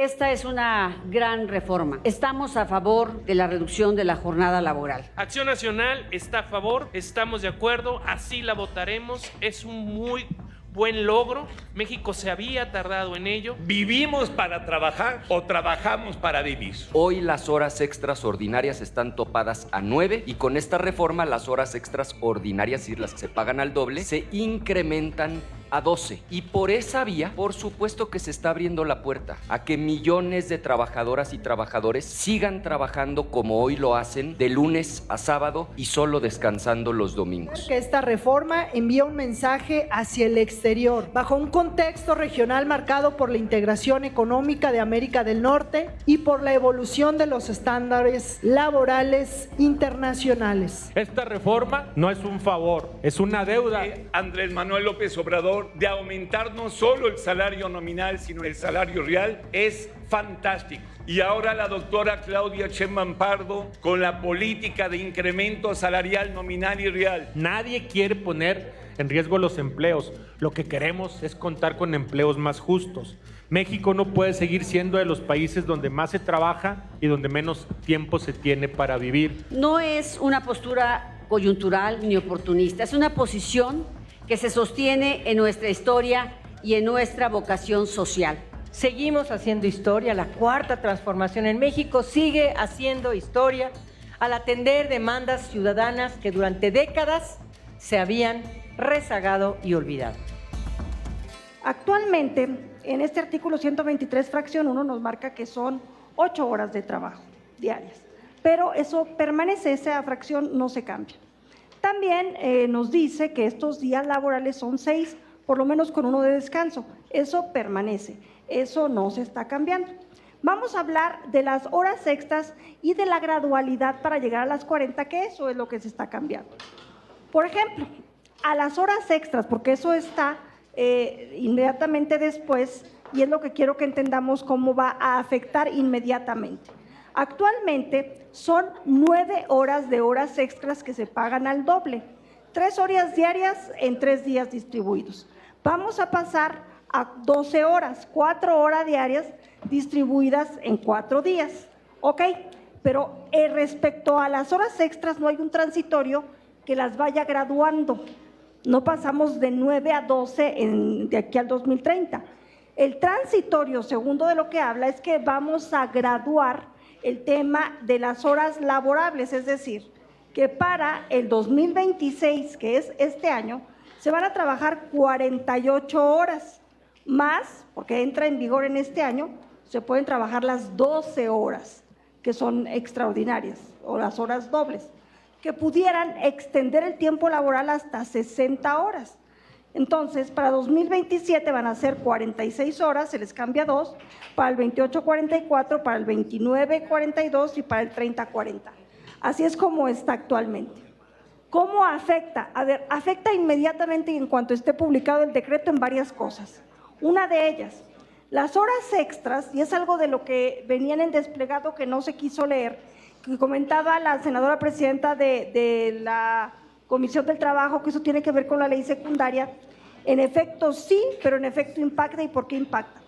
Esta es una gran reforma. Estamos a favor de la reducción de la jornada laboral. Acción Nacional está a favor, estamos de acuerdo, así la votaremos. Es un muy buen logro. México se había tardado en ello. ¿Vivimos para trabajar o trabajamos para vivir? Hoy las horas extras ordinarias están topadas a 9 y con esta reforma las horas extras ordinarias, y las que se pagan al doble, se incrementan a 12. Y por esa vía, por supuesto que se está abriendo la puerta a que millones de trabajadoras y trabajadores sigan trabajando como hoy lo hacen, de lunes a sábado y solo descansando los domingos. Que esta reforma envía un mensaje hacia el exterior, bajo un contexto regional marcado por la integración económica de América del Norte y por la evolución de los estándares laborales internacionales. Esta reforma no es un favor, es una deuda. Andrés Manuel López Obrador, de aumentar no solo el salario nominal, sino el salario real, es fantástico. Y ahora la doctora Claudia Sheinbaum Pardo, con la política de incremento salarial nominal y real. Nadie quiere poner en riesgo los empleos. Lo que queremos es contar con empleos más justos. México no puede seguir siendo de los países donde más se trabaja y donde menos tiempo se tiene para vivir. No es una postura coyuntural ni oportunista, es una posición que se sostiene en nuestra historia y en nuestra vocación social. Seguimos haciendo historia, la cuarta transformación en México sigue haciendo historia al atender demandas ciudadanas que durante décadas se habían rezagado y olvidado. Actualmente, en este artículo 123, fracción 1, nos marca que son 8 horas de trabajo diarias, pero eso permanece, esa fracción no se cambia. También nos dice que estos días laborales son 6, por lo menos con 1 de descanso. Eso permanece, eso no se está cambiando. Vamos a hablar de las horas extras y de la gradualidad para llegar a las 40, que eso es lo que se está cambiando. Por ejemplo, a las horas extras, porque eso está inmediatamente después, y es lo que quiero que entendamos cómo va a afectar inmediatamente. Actualmente son 9 horas de horas extras que se pagan al doble, 3 horas diarias en 3 días distribuidos. Vamos a pasar a 12 horas, 4 horas diarias distribuidas en 4 días, ¿ok? Pero respecto a las horas extras no hay un transitorio que las vaya graduando. No pasamos de 9 a 12 de aquí al 2030. El transitorio, segundo de lo que habla, es que vamos a graduar el tema de las horas laborables, es decir, que para el 2026, que es este año, se van a trabajar 48 horas más, porque entra en vigor en este año, se pueden trabajar las 12 horas, que son extraordinarias, o las horas dobles, que pudieran extender el tiempo laboral hasta 60 horas. Entonces, para 2027 van a ser 46 horas, se les cambia 2, para el 28, 44, para el 29, 42 y para el 30, 40. Así es como está actualmente. ¿Cómo afecta? A ver, afecta inmediatamente y en cuanto esté publicado el decreto en varias cosas. Una de ellas, las horas extras, y es algo de lo que venía en el desplegado que no se quiso leer, que comentaba la senadora presidenta de la Comisión del Trabajo, que eso tiene que ver con la ley secundaria. En efecto sí, pero en efecto impacta. ¿Y por qué impacta?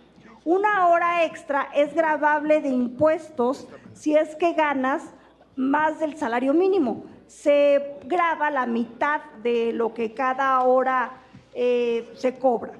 Una hora extra es gravable de impuestos si es que ganas más del salario mínimo. Se grava la mitad de lo que cada hora se cobra.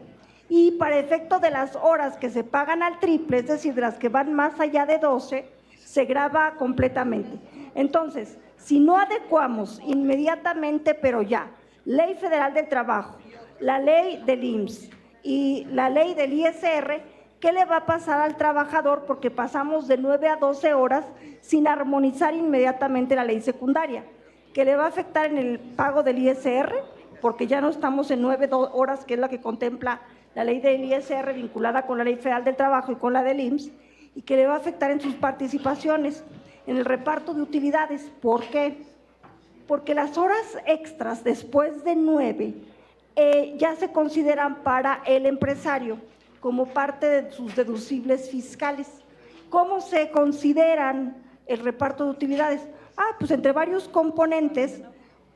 Y para efecto de las horas que se pagan al triple, es decir, de las que van más allá de 12, se grava completamente. Entonces, si no adecuamos inmediatamente, pero ya, Ley Federal del Trabajo, la ley del IMSS y la ley del ISR, ¿qué le va a pasar al trabajador? Porque pasamos de 9 a 12 horas sin armonizar inmediatamente la ley secundaria, que le va a afectar en el pago del ISR, porque ya no estamos en 9 horas, que es la que contempla la ley del ISR vinculada con la Ley Federal del Trabajo y con la del IMSS, y que le va a afectar en sus participaciones, en el reparto de utilidades. ¿Por qué? Porque las horas extras después de 9 ya se consideran para el empresario como parte de sus deducibles fiscales. ¿Cómo se consideran el reparto de utilidades? Pues entre varios componentes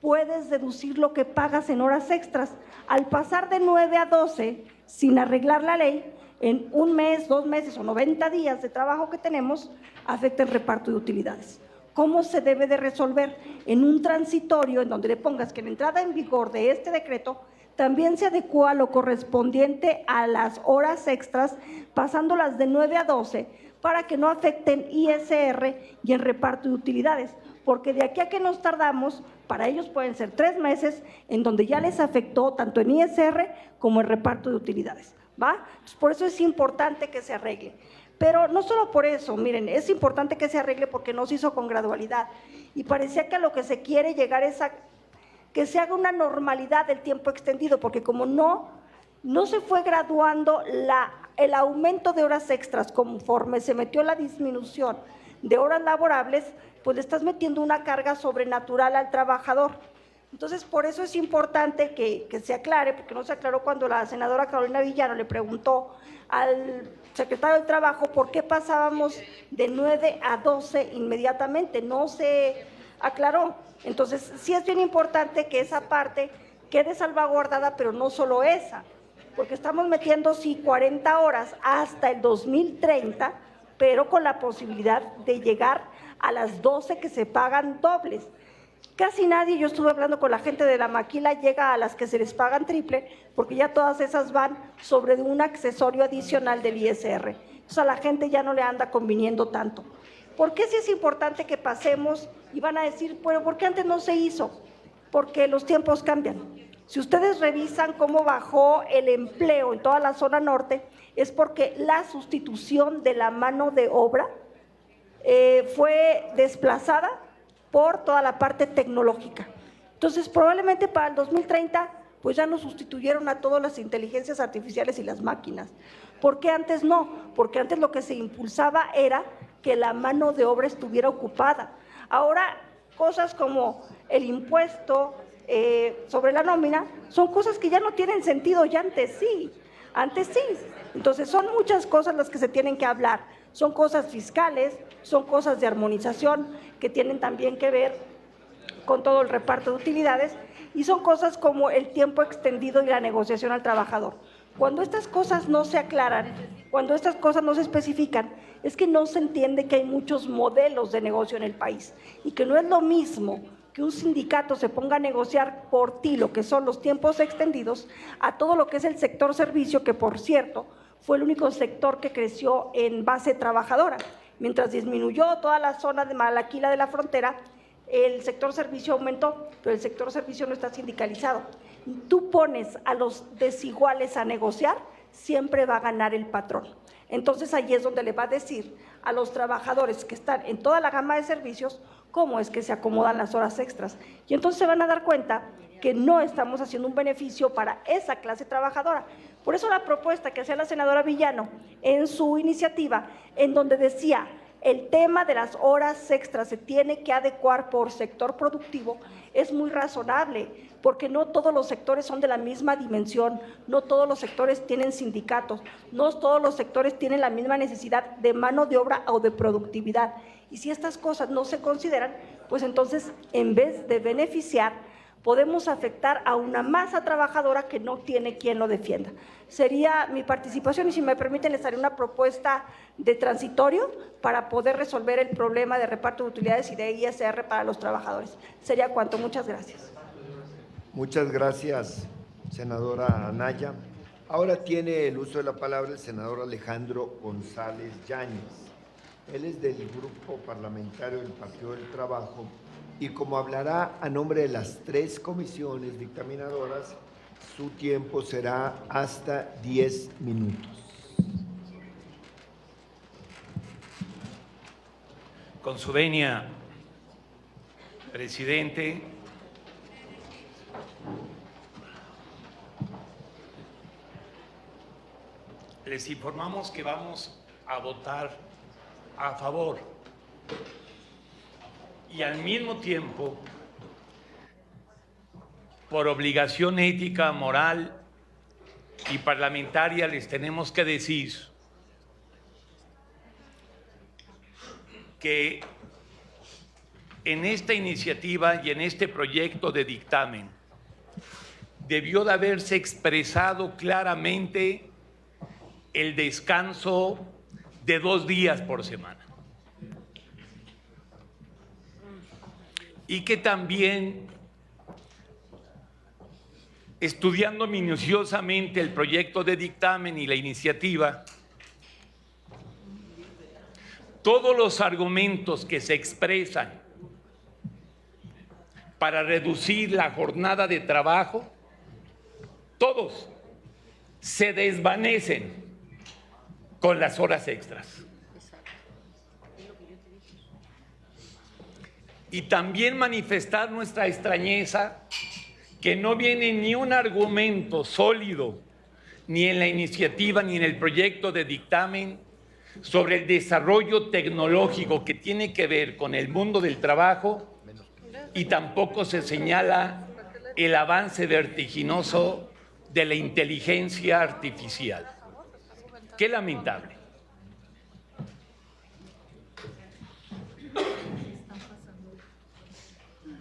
puedes deducir lo que pagas en horas extras. Al pasar de 9 a 12, sin arreglar la ley, en un mes, 2 meses o 90 días de trabajo que tenemos, afecta el reparto de utilidades. ¿Cómo se debe de resolver? En un transitorio en donde le pongas que la entrada en vigor de este decreto también se adecua a lo correspondiente a las horas extras, pasándolas de 9 a 12, para que no afecten ISR y el reparto de utilidades, porque de aquí a que nos tardamos, para ellos pueden ser 3 meses en donde ya les afectó tanto en ISR como en reparto de utilidades, ¿va? Entonces, por eso es importante que se arregle. Pero no solo por eso, miren, es importante que se arregle porque no se hizo con gradualidad y parecía que a lo que se quiere llegar es a que se haga una normalidad del tiempo extendido, porque como no se fue graduando el aumento de horas extras conforme se metió la disminución de horas laborables, pues le estás metiendo una carga sobrenatural al trabajador. Entonces, por eso es importante que se aclare, porque no se aclaró cuando la senadora Carolina Villano le preguntó al secretario del Trabajo por qué pasábamos de 9 a 12 inmediatamente, no se aclaró. Entonces, sí es bien importante que esa parte quede salvaguardada, pero no solo esa, porque estamos metiendo, sí, 40 horas hasta el 2030, pero con la posibilidad de llegar a las 12 que se pagan dobles. Casi nadie, yo estuve hablando con la gente de la maquila, llega a las que se les pagan triple, porque ya todas esas van sobre un accesorio adicional del ISR. Entonces a la gente ya no le anda conviniendo tanto. ¿Por qué sí es importante que pasemos? Y van a decir, bueno, ¿por qué antes no se hizo? Porque los tiempos cambian. Si ustedes revisan cómo bajó el empleo en toda la zona norte, es porque la sustitución de la mano de obra fue desplazada por toda la parte tecnológica. Entonces, probablemente para el 2030, pues ya nos sustituyeron a todas las inteligencias artificiales y las máquinas. ¿Por qué antes no? Porque antes lo que se impulsaba era que la mano de obra estuviera ocupada. Ahora, cosas como el impuesto sobre la nómina son cosas que ya no tienen sentido, y antes sí. Entonces, son muchas cosas las que se tienen que hablar. Son cosas fiscales, son cosas de armonización que tienen también que ver con todo el reparto de utilidades y son cosas como el tiempo extendido y la negociación al trabajador. Cuando estas cosas no se aclaran, cuando estas cosas no se especifican, es que no se entiende que hay muchos modelos de negocio en el país y que no es lo mismo que un sindicato se ponga a negociar por ti lo que son los tiempos extendidos a todo lo que es el sector servicio, que por cierto fue el único sector que creció en base trabajadora. Mientras disminuyó toda la zona de Malaquila de la frontera, el sector servicio aumentó, pero el sector servicio no está sindicalizado. Tú pones a los desiguales a negociar, siempre va a ganar el patrón. Entonces ahí es donde le va a decir a los trabajadores que están en toda la gama de servicios cómo es que se acomodan las horas extras. Y entonces se van a dar cuenta que no estamos haciendo un beneficio para esa clase trabajadora. Por eso la propuesta que hacía la senadora Villano en su iniciativa, en donde decía el tema de las horas extras se tiene que adecuar por sector productivo, es muy razonable, porque no todos los sectores son de la misma dimensión, no todos los sectores tienen sindicatos, no todos los sectores tienen la misma necesidad de mano de obra o de productividad. Y si estas cosas no se consideran, pues entonces en vez de beneficiar, podemos afectar a una masa trabajadora que no tiene quien lo defienda. Sería mi participación y si me permiten les haré una propuesta de transitorio para poder resolver el problema de reparto de utilidades y de ISR para los trabajadores. Sería cuanto. Muchas gracias. Muchas gracias, senadora Anaya. Ahora tiene el uso de la palabra el senador Alejandro González Yáñez. Él es del Grupo Parlamentario del Partido del Trabajo y como hablará a nombre de las 3 comisiones dictaminadoras, su tiempo será hasta 10 minutos. Con su venia, presidente, les informamos que vamos a votar a favor y al mismo tiempo, por obligación ética, moral y parlamentaria, les tenemos que decir que en esta iniciativa y en este proyecto de dictamen debió de haberse expresado claramente el descanso de 2 días por semana. Y que también, estudiando minuciosamente el proyecto de dictamen y la iniciativa, todos los argumentos que se expresan para reducir la jornada de trabajo, todos se desvanecen con las horas extras. Y también manifestar nuestra extrañeza que no viene ni un argumento sólido, ni en la iniciativa ni en el proyecto de dictamen, sobre el desarrollo tecnológico que tiene que ver con el mundo del trabajo, y tampoco se señala el avance vertiginoso de la inteligencia artificial. Qué lamentable.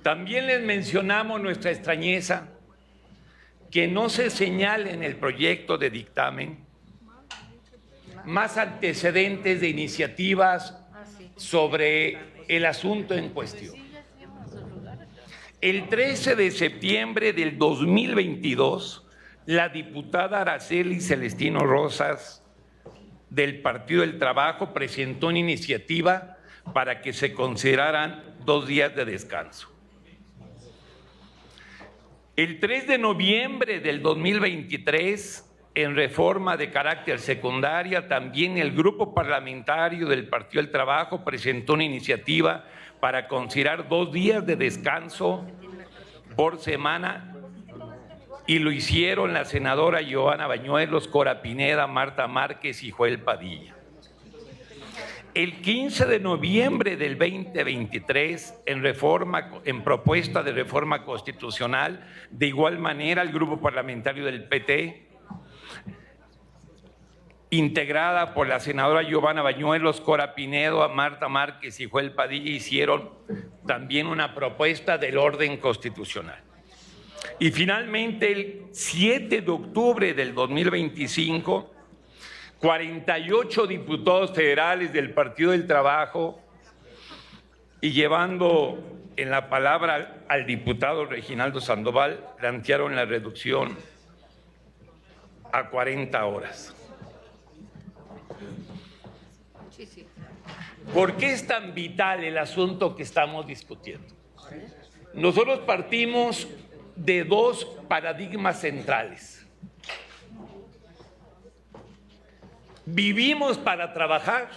También les mencionamos nuestra extrañeza que no se señale en el proyecto de dictamen más antecedentes de iniciativas sobre el asunto en cuestión. El 13 de septiembre del 2022, la diputada Araceli Celestino Rosas, del Partido del Trabajo, presentó una iniciativa para que se consideraran 2 días de descanso. El 3 de noviembre del 2023, en reforma de carácter secundaria, también el Grupo Parlamentario del Partido del Trabajo presentó una iniciativa para considerar 2 días de descanso por semana, y lo hicieron la senadora Giovanna Bañuelos, Cora Pineda, Marta Márquez y Joel Padilla. El 15 de noviembre del 2023, en propuesta de reforma constitucional, de igual manera el Grupo Parlamentario del PT, integrada por la senadora Giovanna Bañuelos, Cora Pinedo, Marta Márquez y Joel Padilla, hicieron también una propuesta del orden constitucional. Y finalmente, el 7 de octubre del 2025, 48 diputados federales del Partido del Trabajo, y llevando en la palabra al diputado Reginaldo Sandoval, plantearon la reducción a 40 horas. ¿Por qué es tan vital el asunto que estamos discutiendo? Nosotros partimos de 2 paradigmas centrales. ¿Vivimos para trabajar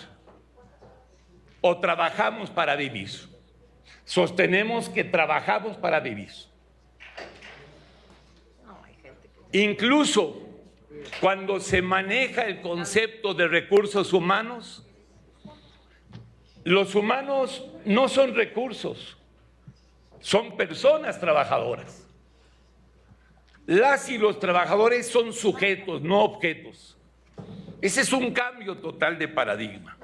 o trabajamos para vivir? Sostenemos que trabajamos para vivir. Incluso cuando se maneja el concepto de recursos humanos, los humanos no son recursos, son personas trabajadoras. Las y los trabajadores son sujetos, no objetos. Ese es un cambio total de paradigma,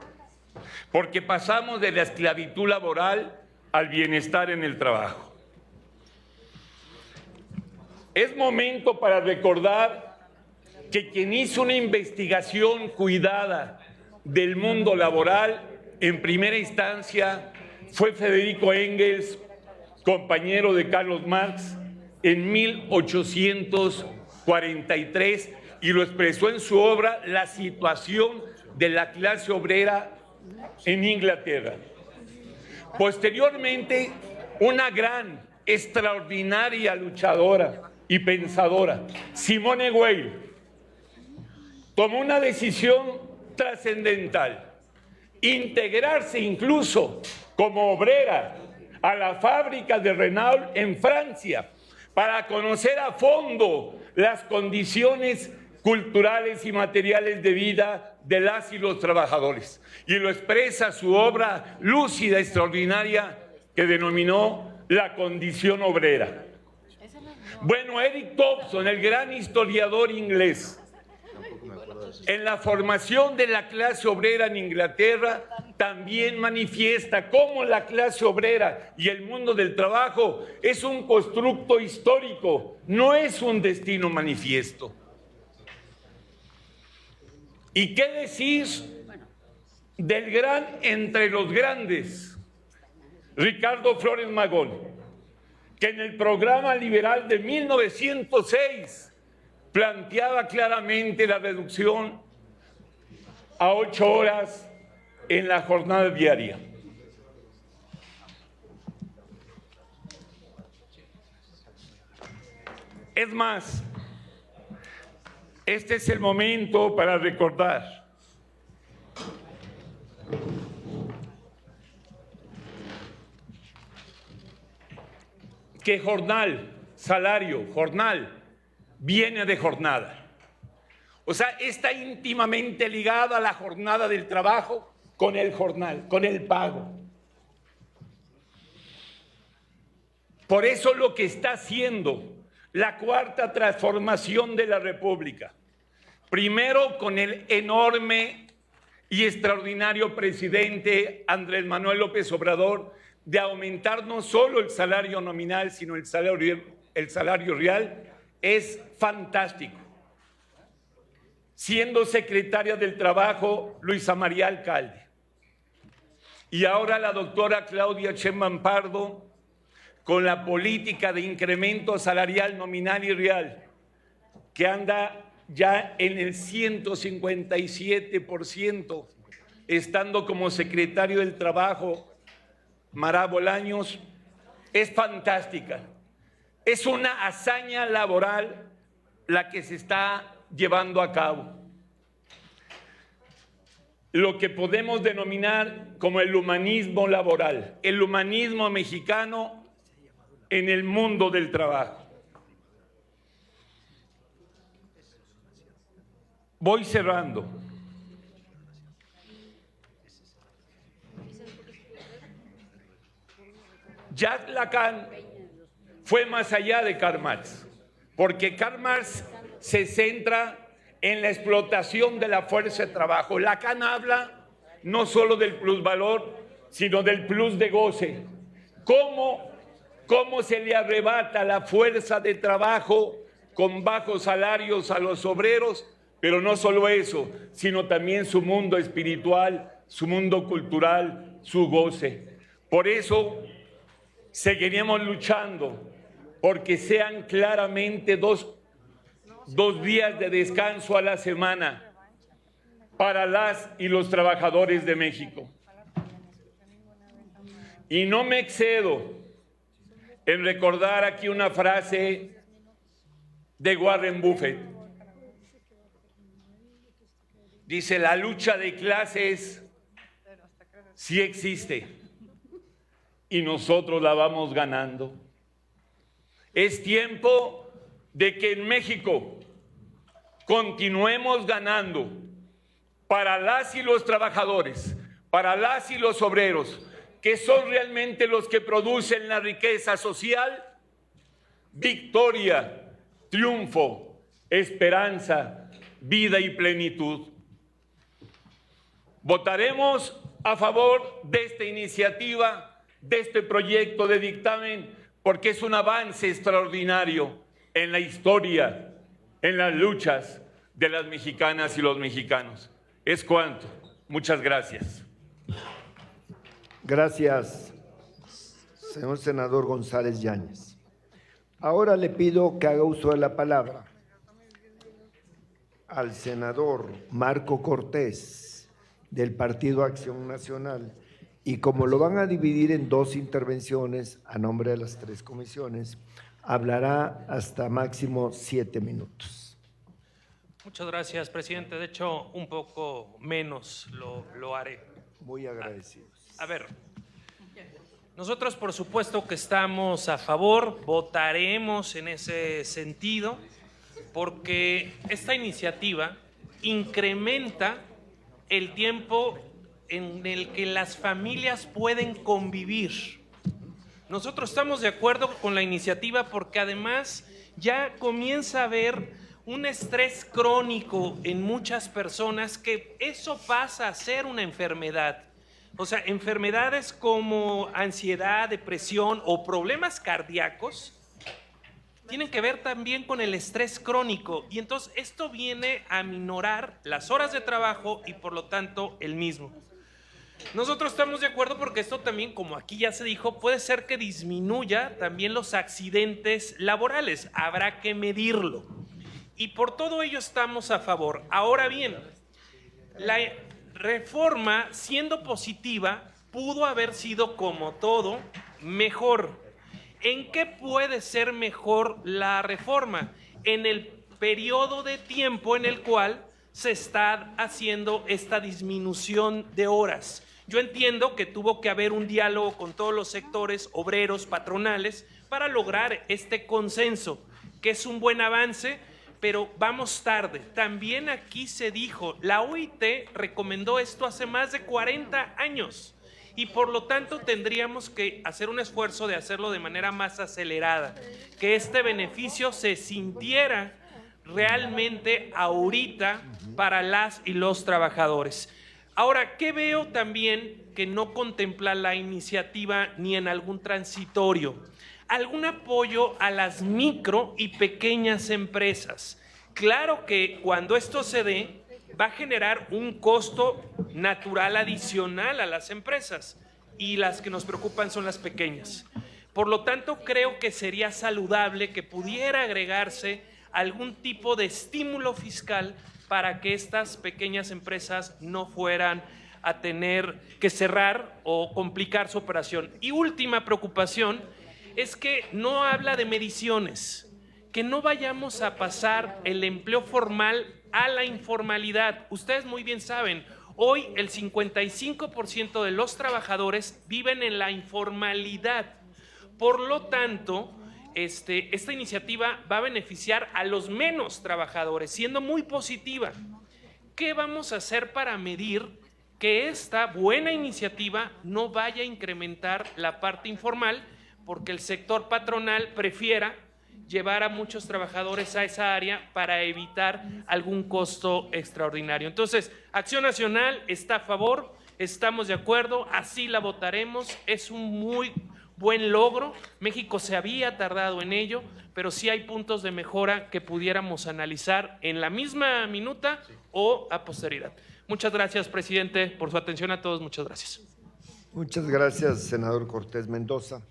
porque pasamos de la esclavitud laboral al bienestar en el trabajo. Es momento para recordar que quien hizo una investigación cuidada del mundo laboral en primera instancia fue Federico Engels, compañero de Carlos Marx, en 1843, y lo expresó en su obra La situación de la clase obrera en Inglaterra. Posteriormente, una gran, extraordinaria luchadora y pensadora, Simone Weil, tomó una decisión trascendental: integrarse incluso como obrera a la fábrica de Renault en Francia, para conocer a fondo las condiciones culturales y materiales de vida de las y los trabajadores. Y lo expresa su obra lúcida, extraordinaria, que denominó La condición obrera. Bueno, Eric Thompson, el gran historiador inglés, en la formación de la clase obrera en Inglaterra, también manifiesta cómo la clase obrera y el mundo del trabajo es un constructo histórico, no es un destino manifiesto. ¿Y qué decir del gran entre los grandes, Ricardo Flores Magón, que en el programa liberal de 1906 planteaba claramente la reducción a 8 horas en la jornada diaria? Es más, este es el momento para recordar que jornal, viene de jornada. O sea, está íntimamente ligada a la jornada del trabajo con el jornal, con el pago. Por eso lo que está haciendo la cuarta transformación de la República, primero con el enorme y extraordinario presidente Andrés Manuel López Obrador, de aumentar no solo el salario nominal, sino el salario real, es fantástico. Siendo secretaria del Trabajo Luisa María Alcalde, y ahora la doctora Claudia Sheinbaum Pardo, con la política de incremento salarial nominal y real, que anda ya en el 157%, estando como secretario del Trabajo Mara Bolaños, es fantástica. Es una hazaña laboral la que se está llevando a cabo. Lo que podemos denominar como el humanismo laboral, el humanismo mexicano en el mundo del trabajo. Voy cerrando. Jacques Lacan fue más allá de Karl Marx, porque Karl Marx se centra en la explotación de la fuerza de trabajo. Lacan habla no solo del plusvalor, sino del plus de goce. ¿Cómo se le arrebata la fuerza de trabajo con bajos salarios a los obreros? Pero no solo eso, sino también su mundo espiritual, su mundo cultural, su goce. Por eso seguiremos luchando porque sean claramente dos días de descanso a la semana para las y los trabajadores de México. Y no me excedo en recordar aquí una frase de Warren Buffett. Dice: la lucha de clases sí existe y nosotros la vamos ganando. Es tiempo de que en México continuemos ganando para las y los trabajadores, para las y los obreros, que son realmente los que producen la riqueza social, victoria, triunfo, esperanza, vida y plenitud. Votaremos a favor de esta iniciativa, de este proyecto de dictamen, porque es un avance extraordinario en la historia, en las luchas de las mexicanas y los mexicanos. Es cuanto. Muchas gracias. Gracias, señor senador González Yáñez. Ahora le pido que haga uso de la palabra al senador Marco Cortés, del Partido Acción Nacional, y como lo van a dividir en dos intervenciones a nombre de las tres comisiones, hablará hasta máximo 7 minutos. Muchas gracias, presidente. De hecho, un poco menos lo haré. Muy agradecidos. A ver, nosotros por supuesto que estamos a favor, votaremos en ese sentido, porque esta iniciativa incrementa el tiempo en el que las familias pueden convivir. Nosotros estamos de acuerdo con la iniciativa porque además ya comienza a haber un estrés crónico en muchas personas, que eso pasa a ser una enfermedad. O sea, enfermedades como ansiedad, depresión o problemas cardíacos tienen que ver también con el estrés crónico, y entonces esto viene a minorar las horas de trabajo y por lo tanto el mismo. Nosotros estamos de acuerdo porque esto también, como aquí ya se dijo, puede ser que disminuya también los accidentes laborales. Habrá que medirlo. Y por todo ello estamos a favor. Ahora bien, la reforma, siendo positiva, pudo haber sido, como todo, mejor. ¿En qué puede ser mejor la reforma? En el periodo de tiempo en el cual se está haciendo esta disminución de horas. Yo entiendo que tuvo que haber un diálogo con todos los sectores obreros, patronales, para lograr este consenso, que es un buen avance, pero vamos tarde. También aquí se dijo, la OIT recomendó esto hace más de 40 años y por lo tanto tendríamos que hacer un esfuerzo de hacerlo de manera más acelerada, que este beneficio se sintiera realmente ahorita para las y los trabajadores. Ahora, ¿qué veo también que no contempla la iniciativa ni en algún transitorio? Algún apoyo a las micro y pequeñas empresas. Claro que cuando esto se dé, va a generar un costo natural adicional a las empresas y las que nos preocupan son las pequeñas. Por lo tanto, creo que sería saludable que pudiera agregarse algún tipo de estímulo fiscal para que estas pequeñas empresas no fueran a tener que cerrar o complicar su operación. Y última preocupación es que no habla de mediciones, que no vayamos a pasar el empleo formal a la informalidad. Ustedes muy bien saben, hoy el 55% de los trabajadores viven en la informalidad. Por lo tanto, esta iniciativa va a beneficiar a los menos trabajadores, siendo muy positiva. ¿Qué vamos a hacer para medir que esta buena iniciativa no vaya a incrementar la parte informal, porque el sector patronal prefiera llevar a muchos trabajadores a esa área para evitar algún costo extraordinario? Entonces, Acción Nacional está a favor, estamos de acuerdo, así la votaremos, es un muy buen logro. México se había tardado en ello, pero sí hay puntos de mejora que pudiéramos analizar en la misma minuta o a posterioridad. Muchas gracias, presidente, por su atención a todos. Muchas gracias. Muchas gracias, senador Cortés Mendoza.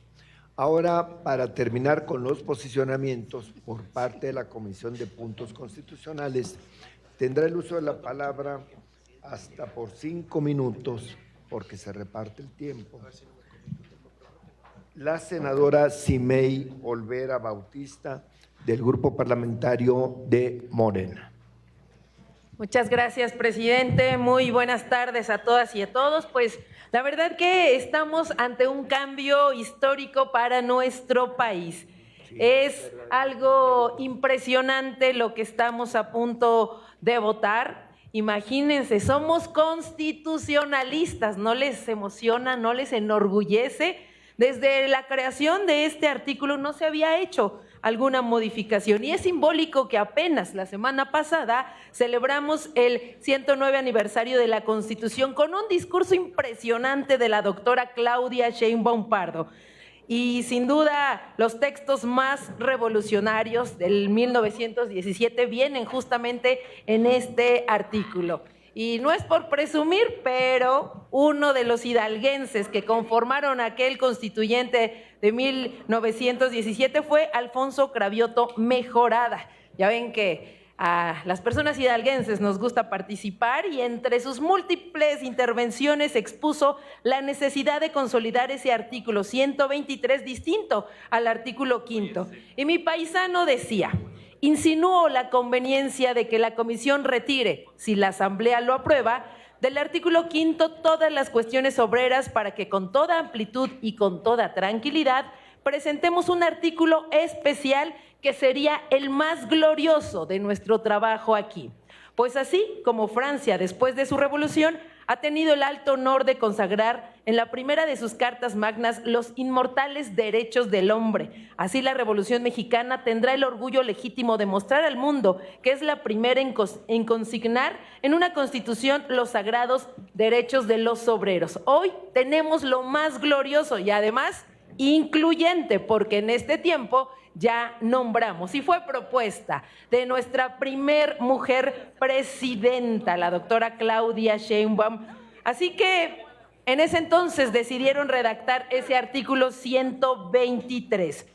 Ahora, para terminar con los posicionamientos por parte de la Comisión de Puntos Constitucionales, tendrá el uso de la palabra hasta por 5 minutos, porque se reparte el tiempo, la senadora Simei Olvera Bautista, del Grupo Parlamentario de Morena. Muchas gracias, presidente. Muy buenas tardes a todas y a todos. Pues la verdad que estamos ante un cambio histórico para nuestro país. Es algo impresionante lo que estamos a punto de votar. Imagínense, somos constitucionalistas, ¿no les emociona, no les enorgullece? Desde la creación de este artículo no se había hecho alguna modificación y es simbólico que apenas la semana pasada celebramos el 109 aniversario de la Constitución con un discurso impresionante de la doctora Claudia Sheinbaum Pardo. Y sin duda los textos más revolucionarios del 1917 vienen justamente en este artículo. Y no es por presumir, pero uno de los hidalguenses que conformaron aquel constituyente de 1917 fue Alfonso Cravioto Mejorada. Ya ven que a las personas hidalguenses nos gusta participar y entre sus múltiples intervenciones expuso la necesidad de consolidar ese artículo 123 distinto al artículo 5º. Y mi paisano decía: insinuó la conveniencia de que la comisión retire, si la asamblea lo aprueba, del artículo 5º todas las cuestiones obreras para que con toda amplitud y con toda tranquilidad presentemos un artículo especial que sería el más glorioso de nuestro trabajo aquí. Pues así como Francia, después de su revolución, ha tenido el alto honor de consagrar en la primera de sus cartas magnas los inmortales derechos del hombre. Así la Revolución Mexicana tendrá el orgullo legítimo de mostrar al mundo que es la primera en consignar en una constitución los sagrados derechos de los obreros. Hoy tenemos lo más glorioso y además incluyente, porque en este tiempo ya nombramos y fue propuesta de nuestra primer mujer presidenta, la doctora Claudia Sheinbaum. Así que en ese entonces decidieron redactar ese artículo 123.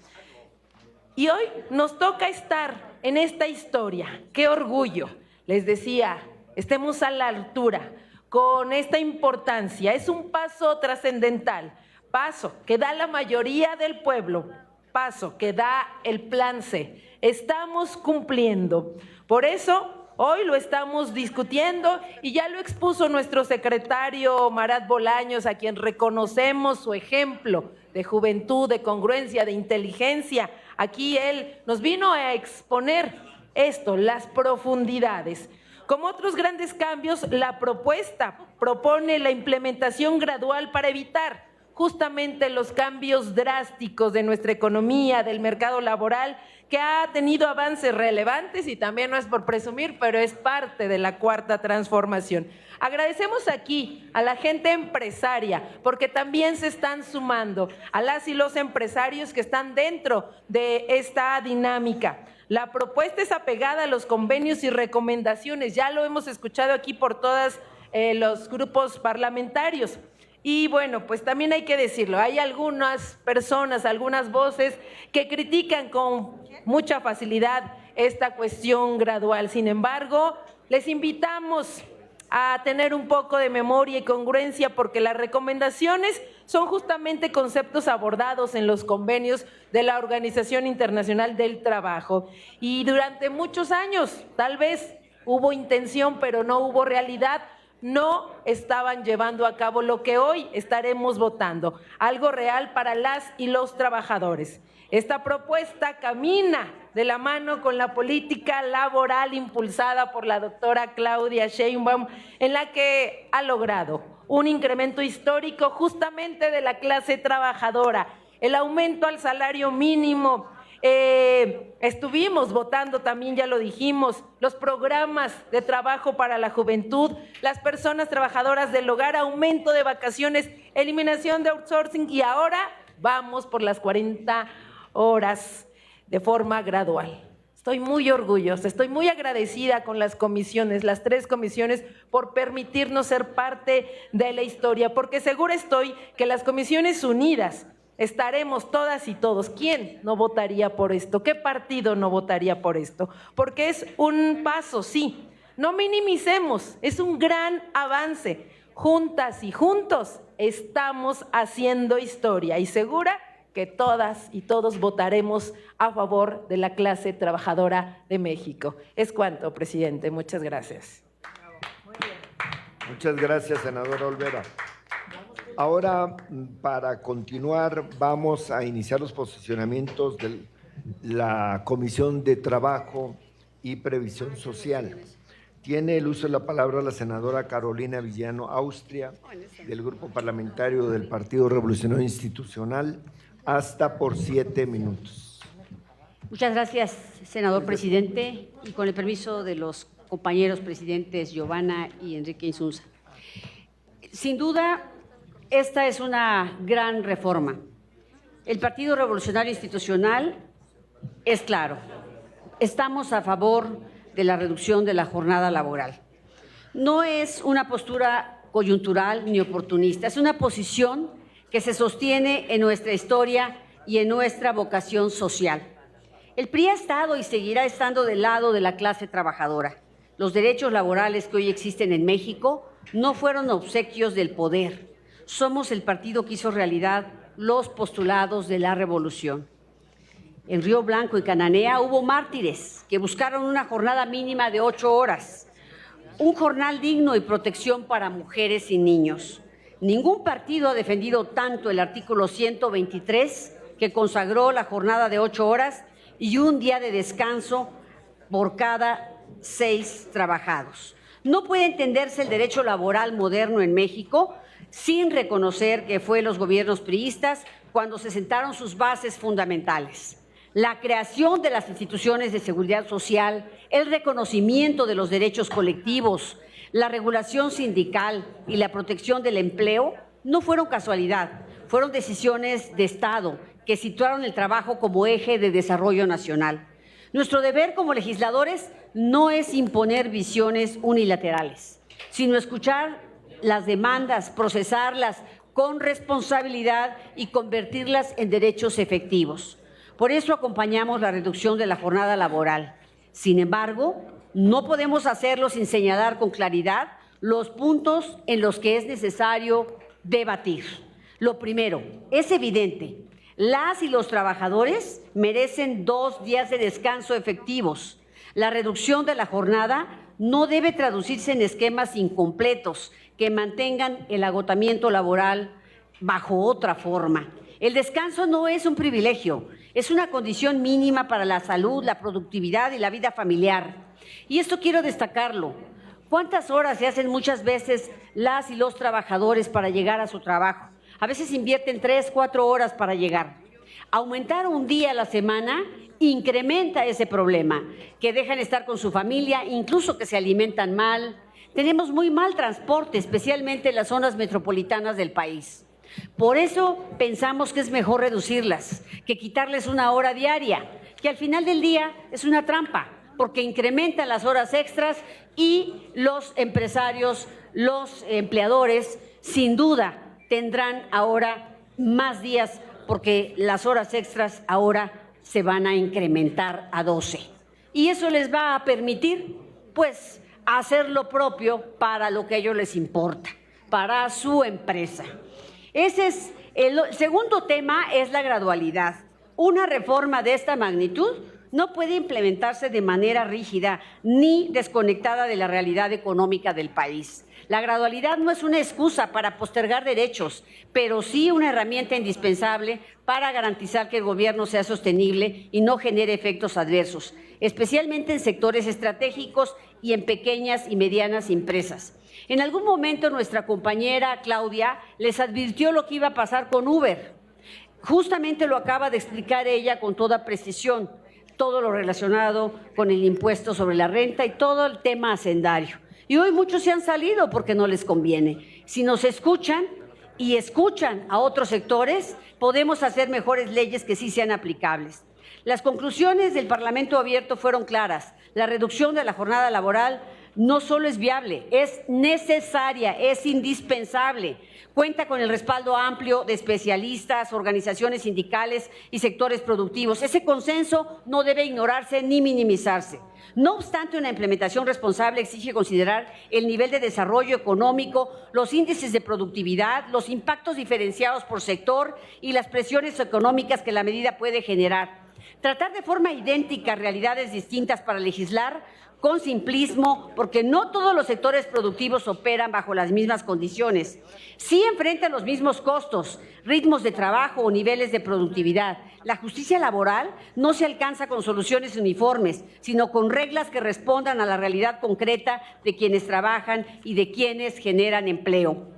Y hoy nos toca estar en esta historia. ¡Qué orgullo! Les decía, estemos a la altura con esta importancia. Es un paso trascendental, paso que da la mayoría del pueblo, paso que da el Plan C. Estamos cumpliendo. Por eso hoy lo estamos discutiendo y ya lo expuso nuestro secretario Marat Bolaños, a quien reconocemos su ejemplo de juventud, de congruencia, de inteligencia. Aquí él nos vino a exponer esto, las profundidades. Como otros grandes cambios, la propuesta propone la implementación gradual para evitar justamente los cambios drásticos de nuestra economía, del mercado laboral, que ha tenido avances relevantes y también no es por presumir, pero es parte de la cuarta transformación. Agradecemos aquí a la gente empresaria, porque también se están sumando, a las y los empresarios que están dentro de esta dinámica. La propuesta es apegada a los convenios y recomendaciones, ya lo hemos escuchado aquí por todos los grupos parlamentarios. Y bueno, pues también hay que decirlo, hay algunas personas, algunas voces que critican con mucha facilidad esta cuestión gradual. Sin embargo, les invitamos a tener un poco de memoria y congruencia, porque las recomendaciones son justamente conceptos abordados en los convenios de la Organización Internacional del Trabajo. Y durante muchos años, tal vez hubo intención, pero no hubo realidad. No estaban llevando a cabo lo que hoy estaremos votando, algo real para las y los trabajadores. Esta propuesta camina de la mano con la política laboral impulsada por la doctora Claudia Sheinbaum, en la que ha logrado un incremento histórico justamente de la clase trabajadora, el aumento al salario mínimo. Estuvimos votando también, ya lo dijimos, los programas de trabajo para la juventud, las personas trabajadoras del hogar, aumento de vacaciones, eliminación de outsourcing, y ahora vamos por las 40 horas de forma gradual. Estoy muy orgullosa, estoy muy agradecida con las comisiones, las 3 comisiones, por permitirnos ser parte de la historia, porque segura estoy que las comisiones unidas estaremos todas y todos. ¿Quién no votaría por esto? ¿Qué partido no votaría por esto? Porque es un paso, sí. No minimicemos, es un gran avance. Juntas y juntos estamos haciendo historia, y segura que todas y todos votaremos a favor de la clase trabajadora de México. Es cuanto, presidente. Muchas gracias. Muchas gracias, senadora Olvera. Ahora, para continuar, vamos a iniciar los posicionamientos de la Comisión de Trabajo y Previsión Social. Tiene el uso de la palabra la senadora Carolina Villano Austria, del Grupo Parlamentario del Partido Revolucionario Institucional, hasta por 7 minutos. Muchas gracias, senador presidente, y con el permiso de los compañeros presidentes Giovanna y Enrique Insunza. Sin duda, esta es una gran reforma. El Partido Revolucionario Institucional es claro, estamos a favor de la reducción de la jornada laboral. No es una postura coyuntural ni oportunista, es una posición que se sostiene en nuestra historia y en nuestra vocación social. El PRI ha estado y seguirá estando del lado de la clase trabajadora. Los derechos laborales que hoy existen en México no fueron obsequios del poder. Somos el partido que hizo realidad los postulados de la revolución. En Río Blanco y Cananea hubo mártires que buscaron una jornada mínima de 8 horas, un jornal digno y protección para mujeres y niños. Ningún partido ha defendido tanto el artículo 123, que consagró la jornada de 8 horas y un día de descanso por cada 6 trabajados. No puede entenderse el derecho laboral moderno en México sin reconocer que fue los gobiernos priistas cuando se sentaron sus bases fundamentales. La creación de las instituciones de seguridad social, el reconocimiento de los derechos colectivos, la regulación sindical y la protección del empleo no fueron casualidad, fueron decisiones de Estado que situaron el trabajo como eje de desarrollo nacional. Nuestro deber como legisladores no es imponer visiones unilaterales, sino escuchar las demandas, procesarlas con responsabilidad y convertirlas en derechos efectivos. Por eso acompañamos la reducción de la jornada laboral. Sin embargo, no podemos hacerlo sin señalar con claridad los puntos en los que es necesario debatir. Lo primero, es evidente, las y los trabajadores merecen 2 días de descanso efectivos. La reducción de la jornada no debe traducirse en esquemas incompletos que mantengan el agotamiento laboral bajo otra forma. El descanso no es un privilegio, es una condición mínima para la salud, la productividad y la vida familiar. Y esto quiero destacarlo. ¿Cuántas horas se hacen muchas veces las y los trabajadores para llegar a su trabajo? A veces invierten 3, 4 horas para llegar. Aumentar un día a la semana incrementa ese problema, que dejan estar con su familia, incluso que se alimentan mal. Tenemos muy mal transporte, especialmente en las zonas metropolitanas del país. Por eso pensamos que es mejor reducirlas, que quitarles 1 hora diaria, que al final del día es una trampa, porque incrementan las horas extras y los empresarios, los empleadores, sin duda tendrán ahora más días, porque las horas extras ahora se van a incrementar a 12. Y eso les va a permitir, pues, hacer lo propio para lo que a ellos les importa, para su empresa. Ese es el segundo tema, es la gradualidad. Una reforma de esta magnitud no puede implementarse de manera rígida ni desconectada de la realidad económica del país. La gradualidad no es una excusa para postergar derechos, pero sí una herramienta indispensable para garantizar que el gobierno sea sostenible y no genere efectos adversos, especialmente en sectores estratégicos y en pequeñas y medianas empresas. En algún momento nuestra compañera Claudia les advirtió lo que iba a pasar con Uber. Justamente lo acaba de explicar ella con toda precisión, todo lo relacionado con el impuesto sobre la renta y todo el tema hacendario. Y hoy muchos se han salido porque no les conviene. Si nos escuchan y escuchan a otros sectores, podemos hacer mejores leyes que sí sean aplicables. Las conclusiones del Parlamento Abierto fueron claras. La reducción de la jornada laboral no solo es viable, es necesaria, es indispensable. Cuenta con el respaldo amplio de especialistas, organizaciones sindicales y sectores productivos. Ese consenso no debe ignorarse ni minimizarse. No obstante, una implementación responsable exige considerar el nivel de desarrollo económico, los índices de productividad, los impactos diferenciados por sector y las presiones económicas que la medida puede generar. Tratar de forma idéntica realidades distintas para legislar con simplismo, porque no todos los sectores productivos operan bajo las mismas condiciones. Sí enfrentan los mismos costos, ritmos de trabajo o niveles de productividad. La justicia laboral no se alcanza con soluciones uniformes, sino con reglas que respondan a la realidad concreta de quienes trabajan y de quienes generan empleo.